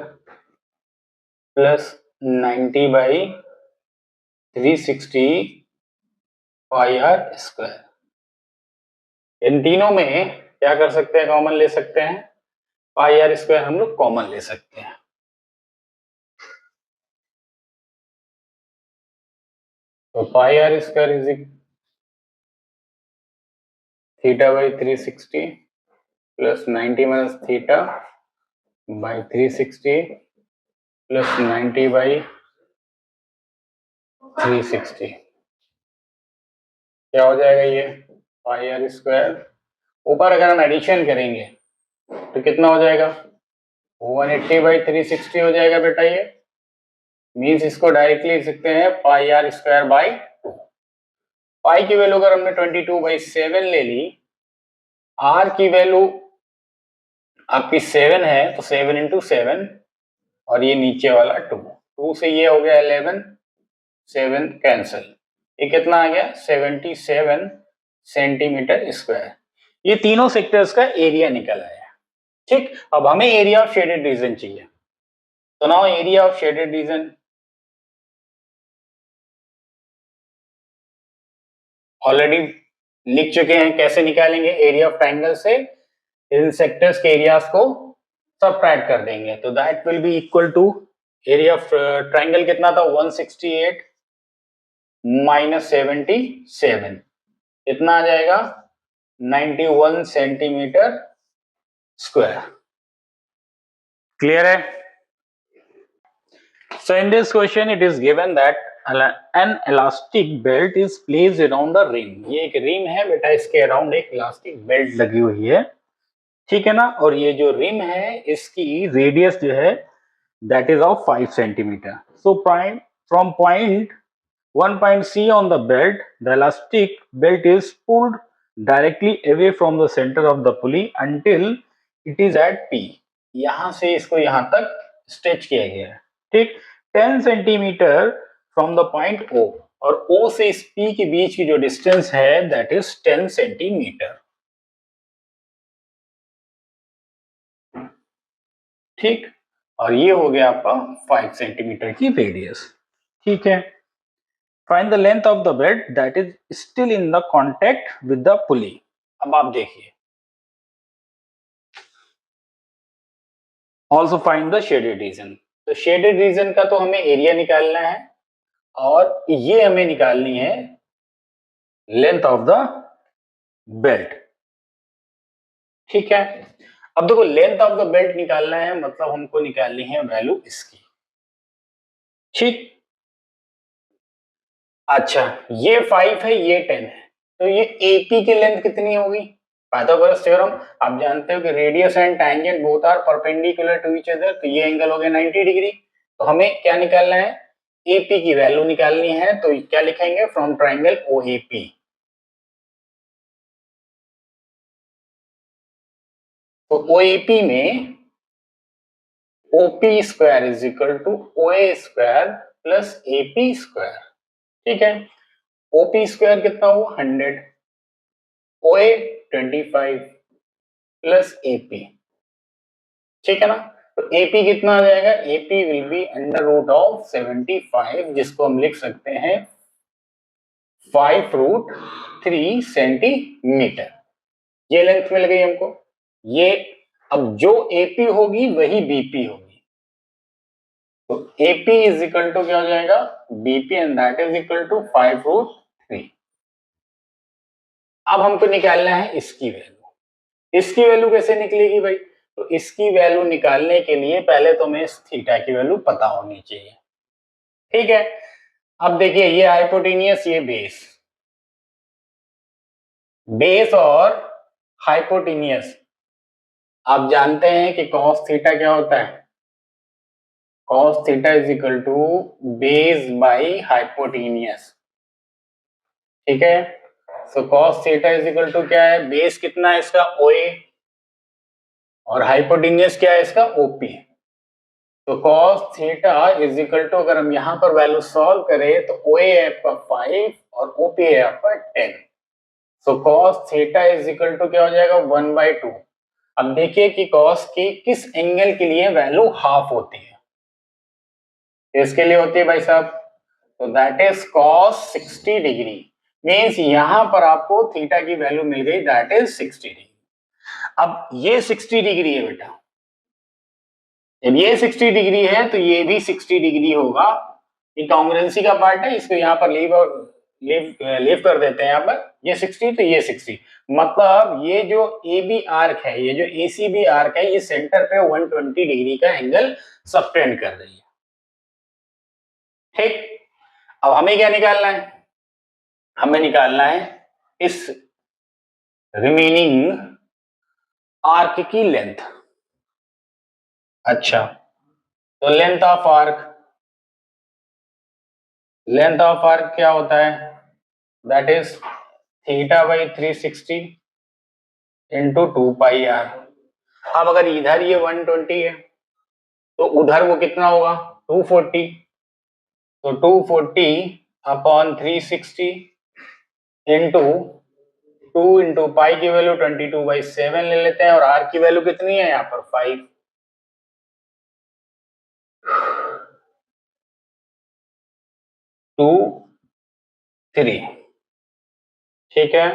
plus 90 by 360 pi are square. इन तीनों में क्या कर सकते हैं, कॉमन ले सकते हैं, पाई आर स्क्वायर हम लोग कॉमन ले सकते हैं। तो pi are square is theta by 360 plus 90 minus theta by 360 plus 90 by 360, क्या हो जाएगा ये पाई आर स्क्वायर। ऊपर अगर हम एडिशन करेंगे तो कितना हो जाएगा, 180 बाई 360 हो जाएगा बेटा। ये मीन्स इसको डायरेक्टली लिख सकते हैं पाई आर स्क्वायर बाई 2। पाई की वैल्यू अगर हमने 22/7 ले ली, आर की वैल्यू आपकी 7 है तो 7 इंटू 7 और ये नीचे वाला 2 से ये हो गया 11, 7 कैंसिल, ये कितना आ गया 77 सेंटीमीटर स्क्वायर। ये तीनों सेक्टर्स का एरिया निकल आया। ठीक, अब हमें एरिया ऑफ शेडेड रीजन चाहिए। तो now area of shaded region already लिख चुके हैं, कैसे निकालेंगे, एरिया ऑफ ट्राइंगल से इन सेक्टर्स के एरियाज को सबट्रैक्ट कर देंगे। तो that will be equal to area of triangle कितना था 168 माइनस 77, कितना आ जाएगा 91 सेंटीमीटर स्क्वायर। क्लियर है? So in this question it is given that an elastic belt is placed around a ring। ये एक रिम है बेटा, इसके अराउंड एक इलास्टिक बेल्ट लगी हुई है, ठीक है ना। और ये जो रिम है इसकी रेडियस जो है that is of 5 centimeter। So from point one point C on the belt, the elastic belt is pulled directly away from the center of the pulley until it is at P। यहां से इसको यहां तक स्ट्रेच किया गया है, ठीक। 10 centimetre from the point O, और O से इस P के बीच की जो डिस्टेंस है दैट इज 10 सेंटीमीटर, ठीक। और ये हो गया आपका 5 सेंटीमीटर की रेडियस, ठीक है। Find the length of the belt that is still in the contact with the पुली। अब आप देखिए, also find the shaded reason. तो शेडेड रीजन का तो हमें एरिया निकालना है और ये हमें निकालनी है लेंथ ऑफ द बेल्ट, ठीक है। अब देखो लेंथ ऑफ द बेल्ट निकालना है मतलब हमको निकालनी है वैल्यू इसकी, ठीक। अच्छा, ये 5 है, ये 10 है, तो ये AP की लेंथ कितनी होगी, पाइथागोरस थ्योरम आप जानते हो कि radius and tangent both are perpendicular to each other, तो ये एंगल हो गया 90 डिग्री। तो हमें क्या निकालना है, AP की वैल्यू निकालनी है। तो क्या लिखेंगे, फ्रॉम ट्राइंगल OAP। तो OAP में OP square is equal to OA square plus AP square, ठीक है। OP स्क्वायर कितना हुआ 100, OA 25 प्लस AP, ठीक है ना। तो AP कितना आ जाएगा, AP will be under root of 75, जिसको हम लिख सकते हैं 5√3 सेंटीमीटर। ये लेंथ मिल गई हमको। ये अब जो AP होगी वही BP होगी, तो AP इज इक्वल टू क्या हो जाएगा BP and that is equal to 5√3। अब हमको निकालना है इसकी वैल्यू। इसकी वैल्यू कैसे निकलेगी भाई, तो इसकी वैल्यू निकालने के लिए पहले तो हमें थीटा की वैल्यू पता होनी चाहिए, ठीक है। अब देखिए ये हाइपोटेनियस, ये बेस, बेस और हाइपोटेनियस आप जानते हैं कि cos थीटा क्या होता है? cos theta is equal to base by hypotenuse, ठीक है। So cos theta is equal to क्या है? बेस कितना है इसका? OA, और हाइपोटेनियस क्या है इसका? OP। तो cos theta is equal to, अगर हम यहाँ पर वैल्यू सॉल्व करें तो OA है आपका 5 और OP है आपका 10। So cos theta is equal to क्या हो जाएगा? 1/2। अब देखिए कि cos की किस एंगल के लिए वैल्यू हाफ होती है? इसके लिए होती है भाई साहब, तो that is cos 60 degree. Means यहां पर आपको थीटा की वैल्यू मिल गई, दैट इज 60 डिग्री। अब ये 60 डिग्री है बेटा, जब ये 60 डिग्री है तो ये भी 60 डिग्री होगा। ये कॉन्ग्रुएंसी का पार्ट है, इसको यहाँ पर लीव और लीव कर देते हैं। यहाँ पर ये 60 तो ये 60, मतलब ये जो ए बी आर्क है, ये जो ए सी बी आर्क है, ये सेंटर पे 120 डिग्री का एंगल सबटेंड कर रही है, ठीक। अब हमें क्या निकालना है? हमें निकालना है इस रिमेनिंग आर्क की लेंथ। अच्छा, तो लेंथ ऑफ आर्क क्या होता है? That is theta by 360 into 2 pi R. अब अगर इधर ये 120 है तो उधर वो कितना होगा? 240। तो 240 अपॉन 360 इंटू 2 इंटू पाई की वैल्यू 22/7 ले लेते हैं, और आर की वैल्यू कितनी है यहाँ पर? 5। 2 3, ठीक है।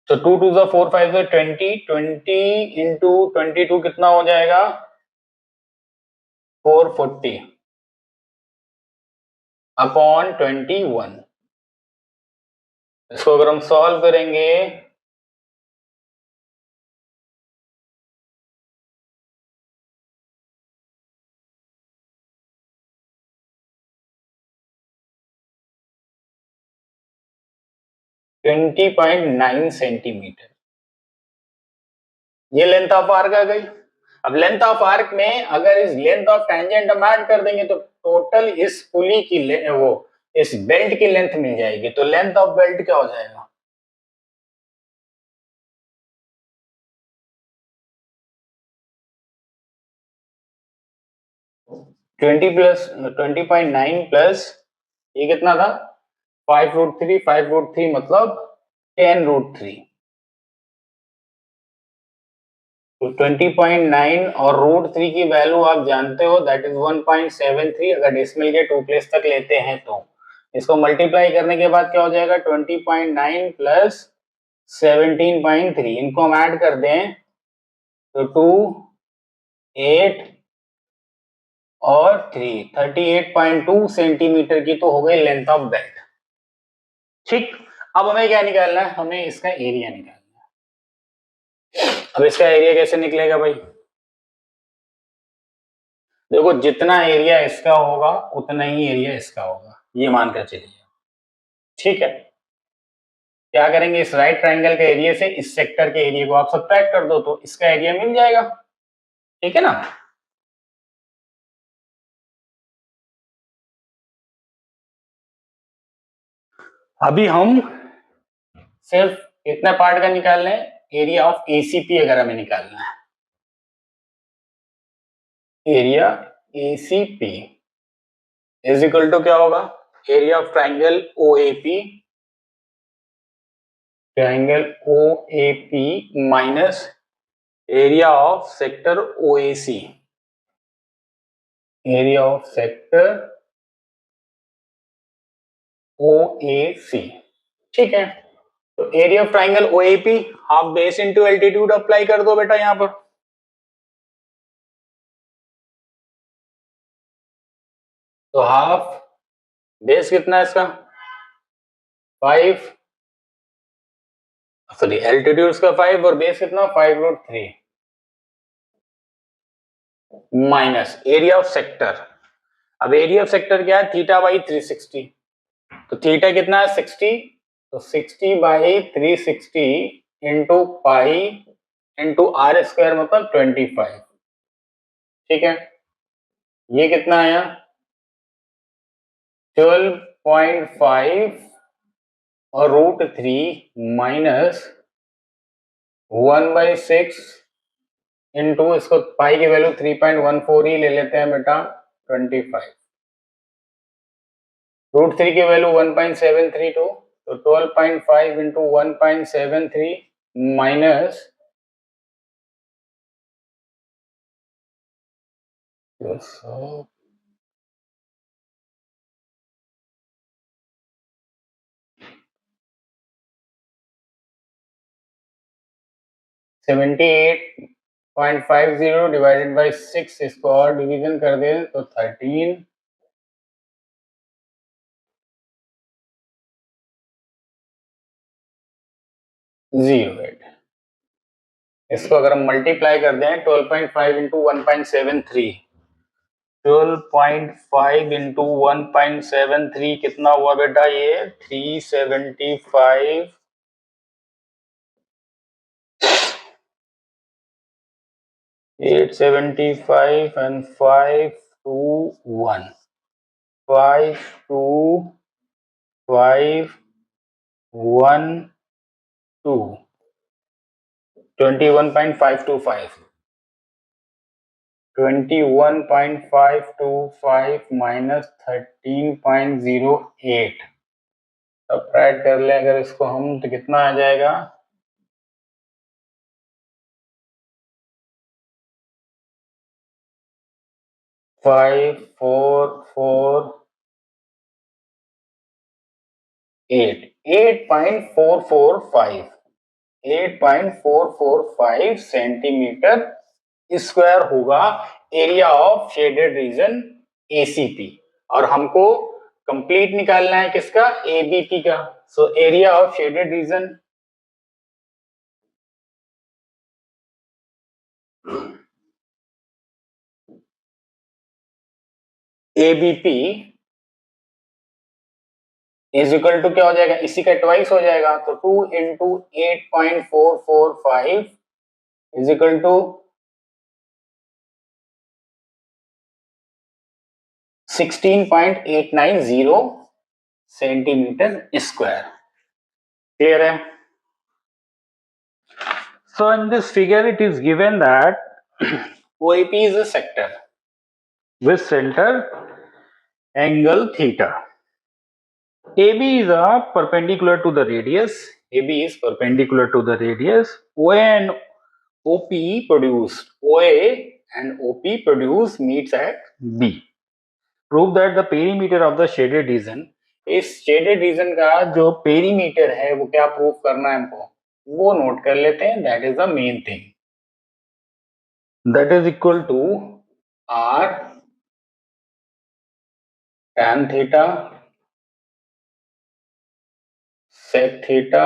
तो 2 2 4 5 20, 20 इंटू 22 कितना हो जाएगा? 440 अपॉन 21। इसको अगर हम सॉल्व करेंगे 20.9 सेंटीमीटर, ये लेंथ ऑफ आर्क आ गई। अब लेंथ ऑफ आर्क में अगर इस लेंथ ऑफ टेंजेंट हम ऐड कर देंगे तो टोटल इस पुली की वो इस बेल्ट की लेंथ मिल जाएगी। तो लेंथ ऑफ बेल्ट क्या हो जाएगा? 20.9 प्लस ये कितना था? 5√3, 5√3 मतलब 10√3। तो 20.9 और √3 की वैल्यू आप जानते हो, दैट इज 1.73। अगर डेसिमल के 2 प्लेस तक लेते हैं तो इसको मल्टीप्लाई करने के बाद क्या हो जाएगा? 20.9 प्लस 17.3, इनको हम ऐड कर दें तो 2 8 और 3 38.2 सेंटीमीटर की तो हो गई लेंथ ऑफ बेल्ट, ठीक। अब हमें क्या निकालना है? हमें इसका एरिया निकालना है। अब इसका एरिया कैसे निकलेगा भाई? देखो, जितना एरिया इसका होगा उतना ही एरिया इसका होगा, ये मानकर चलिए, ठीक है। क्या करेंगे? इस राइट ट्रायंगल के एरिया से इस सेक्टर के एरिया को आप सब्ट्रैक्ट कर दो तो इसका एरिया मिल जाएगा, ठीक है ना। अभी हम सिर्फ इतना पार्ट का निकाल रहे हैं, एरिया ऑफ एसीपी अगर हमें निकालना है, area ACP is equal to क्या होगा? Area of triangle OAP, triangle OAP minus area of sector OAC, area of sector OAC, ठीक है। तो area of triangle OAP half base into altitude apply कर दो बेटा यहां पर। तो हाफ बेस कितना है इसका? 5, सॉरी एल्टीट्यूड इसका 5 और बेस कितना? 5√3 माइनस एरिया ऑफ सेक्टर। अब एरिया ऑफ सेक्टर क्या है? Theta by 360। तो थीटा कितना है? 60। तो 60/360 into pi into are square मतलब 25। ठीक है, ये कितना आया 12.5 और √3 माइनस 1/6 इंटू, इसको पाई की वैल्यू 3.14 ही ले लेते हैं बेटा, 25। √3 की वैल्यू 1.732, तो 12.5 इंटू 1.73 माइनस 78.50 डिवाइडेड बाई 6, इसको और डिवीजन कर दें तो 13.08। इसको अगर हम मल्टीप्लाई कर दें 12.5 इंटू 1.73, 12.5 इंटू 1.73 कितना हुआ बेटा, ये 375, 875 and 521, 52512, 21.525, 21.525 माइनस 13.08, सब्ट्रैक्ट कर लें अगर इसको हम तो कितना आ जाएगा 8.445 सेंटीमीटर स्क्वायर होगा area of shaded region ACP. और हमको कंप्लीट निकालना है किसका, एबीपी का। सो area of shaded region ABP is equal to क्या हो जाएगा, इसी का ट्वाइस हो जाएगा, तो 2 into 8.445 is equal to 16.890 centimetre square. Clear है? So in this figure it is given that OAP is a sector with center angle theta. AB is perpendicular to the radius. AB is perpendicular to the radius. OA and OP produce meets at B. Prove that the perimeter of the shaded region. इस shaded region का जो perimeter है वो क्या प्रूव करना है हमको, वो नोट कर लेते हैं। That is the main thing, that is equal to R tan theta sec theta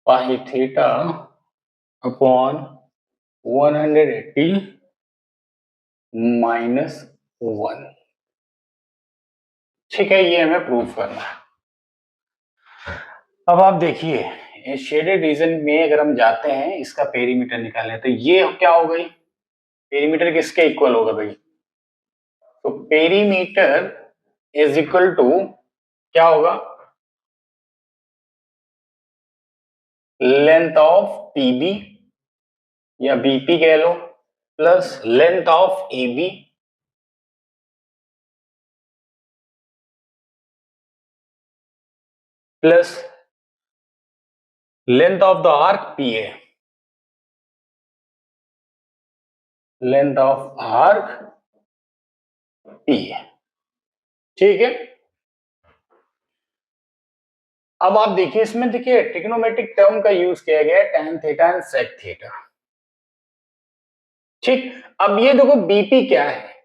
pi theta upon 180 minus 1। ठीक है, ये हमें प्रूव करना है। अब आप देखिए शेडेड रीजन में अगर हम जाते हैं इसका पेरीमीटर निकालने, तो ये क्या हो गई, पेरीमीटर किसके इक्वल होगा भाई, तो पेरीमीटर इज इक्वल टू क्या होगा, लेंथ ऑफ पीबी या बीपी कह लो plus length of AB plus length of the arc PA, length of arc PA. ठीक है, अब आप देखिए इसमें देखिए ट्रिग्नोमेट्रिक टर्म का यूज किया गया है tan theta and sec theta. ठीक, अब ये देखो बीपी क्या है,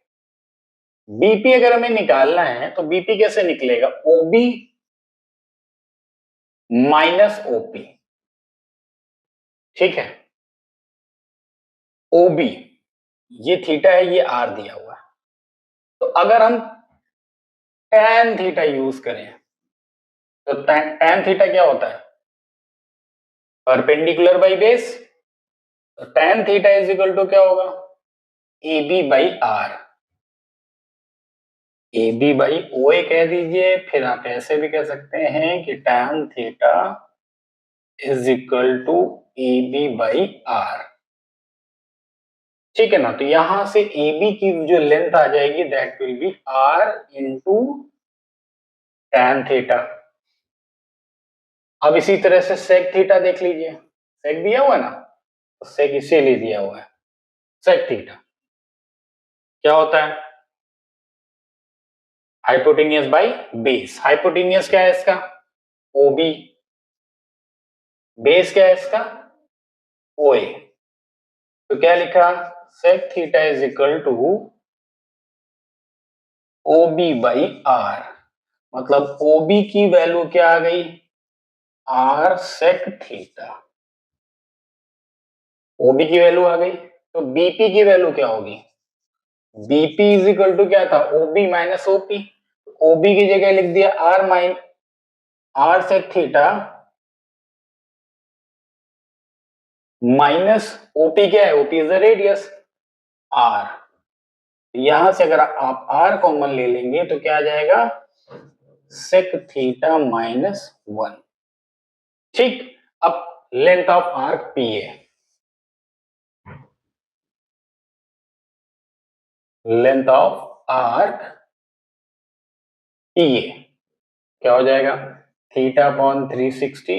बीपी अगर हमें निकालना है तो बीपी कैसे निकलेगा, ओबी माइनस ओपी। ठीक है, ओबी ये थीटा है, ये आर दिया हुआ है, तो अगर हम tan थीटा यूज करें तो tan थीटा क्या होता है, परपेंडिकुलर बाई बेस, तो tan theta is equal to क्या होगा, A B by R, A B by O A कह दीजिए, फिर आप ऐसे भी कह सकते हैं कि tan theta is equal to A B by R. ठीक है ना, तो यहां से ए बी की जो लेंथ आ जाएगी that will be R into tan theta. अब इसी तरह से sec थीटा देख लीजिए, sec दिया हुआ है ना, तो sec इसीलिए दिया हुआ है, sec थीटा क्या होता है, हाइपोटेनियस बाई बेस। हाइपोटेनियस क्या है इसका, ओबी, बेस क्या है इसका, ओए। तो क्या लिखा, sec theta is equal to OB by R, मतलब ओबी की वैल्यू क्या आ गई, आर sec थीटा, ओबी की वैल्यू आ गई। तो बीपी की वैल्यू क्या होगी, बीपी इज इक्वल टू क्या था, ओबी माइनस ओपी, ओबी की जगह लिख दिया R sec theta minus OP क्या है, OP is the radius R. यहां से अगर आप आर कॉमन ले लेंगे तो क्या आ जाएगा, sec थीटा माइनस 1। ठीक, अब लेंथ ऑफ आर्क पी है, लेंथ ऑफ आर्क पी है क्या हो जाएगा, theta upon 360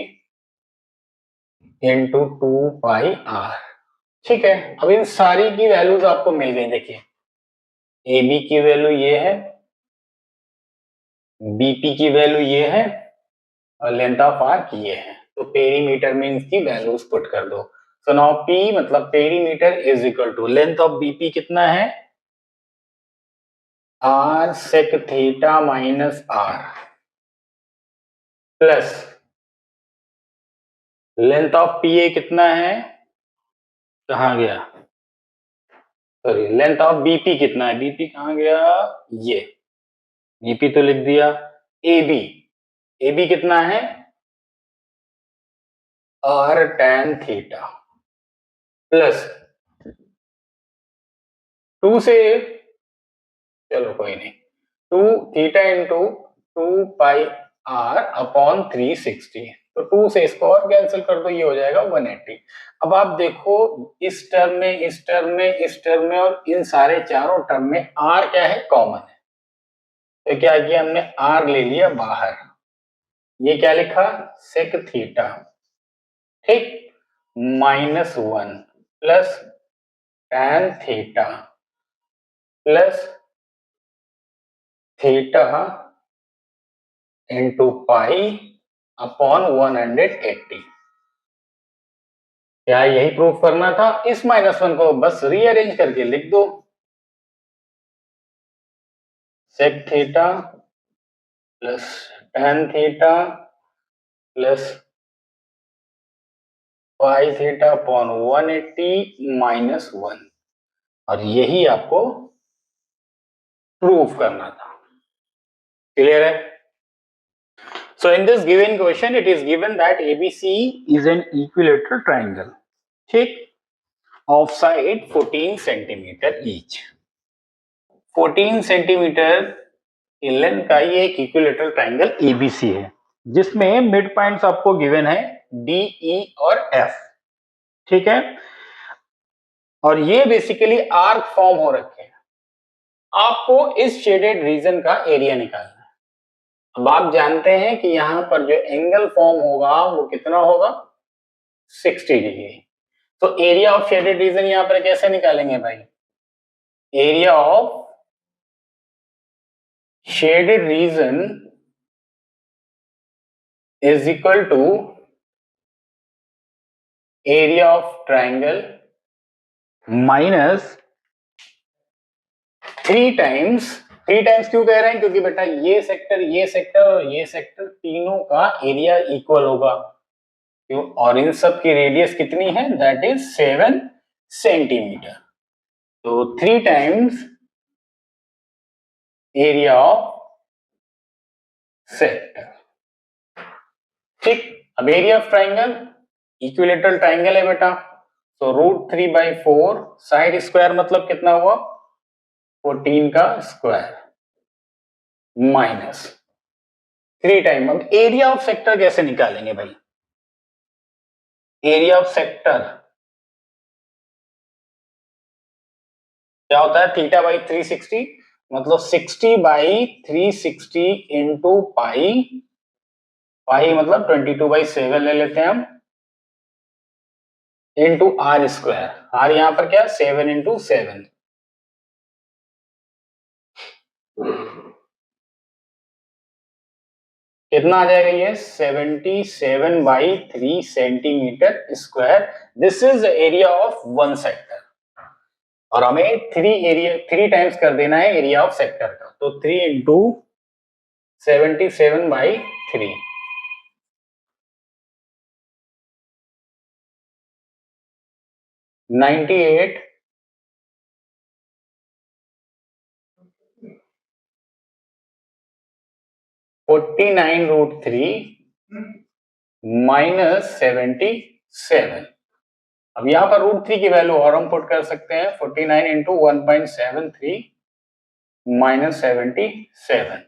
into 2 pi R. ठीक है, अब इन सारी की वैल्यूज आपको मिल गई, देखिए ए बी की वैल्यू ये है, बीपी की वैल्यू ये है, और लेंथ ऑफ आर्क ये है। तो पेरीमीटर में इसकी वैल्यूज पुट कर दो। सो नाउ पी मतलब perimeter is equal to length of BP कितना है, R sec theta minus R plus length of P A कितना है, कहां गया, सॉरी लेंथ ऑफ बीपी कितना है, बीपी कहां गया, ये बीपी तो लिख दिया, ए बी, ए बी कितना है, आर tan थीटा प्लस 2 से, चलो कोई नहीं, 2 theta into 2 pi r upon 360, तो 2 से इसको और कैंसिल कर दो, ये हो जाएगा 180। अब आप देखो इस टर्म में, इस टर्म में, इस टर्म में और इन सारे चारों टर्म में r क्या है, कॉमन है। तो क्या किया हमने, r ले लिया बाहर, ये क्या लिखा, सेक थीटा, ठीक, -1 plus tan theta plus theta into pi upon 180। क्या यही प्रूफ करना था, इस -1 को बस रीअरेंज करके लिख दो, sec theta plus tan theta plus pi theta upon 180 -1, और यही आपको प्रूफ करना था। क्लियर है? So in this given question it is given that ABC is an equilateral triangle, ठीक, of side 14 centimetre each, 14 centimetre की लेंथ का ये एक इक्विलेटरल ट्राइंगल एबीसी है, जिसमें मिड पॉइंट्स आपको गिवन है डी, ई और एफ। ठीक है, और ये बेसिकली आर्क फॉर्म हो रखे हैं, आपको इस शेडेड रीजन का एरिया निकालना है। अब आप जानते हैं कि यहां पर जो एंगल फॉर्म होगा वो कितना होगा, 60 डिग्री। तो एरिया ऑफ शेडेड रीजन यहां पर कैसे निकालेंगे भाई, area of shaded region is equal to area of triangle minus 3 times, 3 times क्यों कह रहे हैं, क्योंकि बेटा ये सेक्टर और ये सेक्टर तीनों का एरिया इक्वल होगा, क्यों, और इन सब की रेडियस कितनी है, दैट इज 7 सेंटीमीटर। तो 3 टाइम्स एरिया ऑफ सेक्टर। ठीक, अब area of triangle equilateral triangle है बेटा, तो √3/4 साइड स्क्वायर मतलब कितना हुआ 14 का स्क्वायर माइनस 3 टाइम। अब एरिया ऑफ सेक्टर कैसे निकालेंगे भाई, एरिया ऑफ सेक्टर क्या होता है θ/360 मतलब 60/360 इंटू पाई, पाई मतलब 22/7 ले लेते हैं हम, इंटू आर स्क्वायर, आर यहां पर क्या 7 इंटू 7, कितना आ जाएगा ये 77/3 centimetre square. This is area of one sector और हमें 3 टाइम्स कर देना है एरिया ऑफ सेक्टर का, तो 3 इंटू 77/3 98 49√3 माइनस 77। अब यहां पर √3 की वैल्यू और हम पुट कर सकते हैं 49 इंटू 1.73 माइनस 77।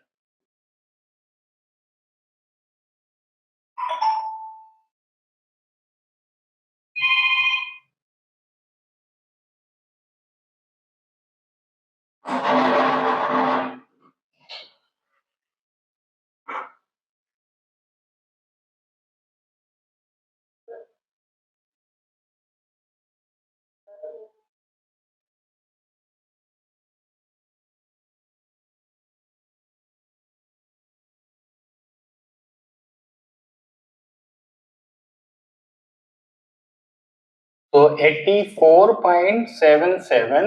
तो 84.77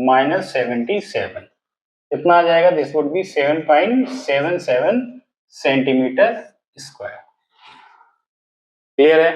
माइनस 77 कितना आ जाएगा, this would B 7.77 centimetre square. Clear है।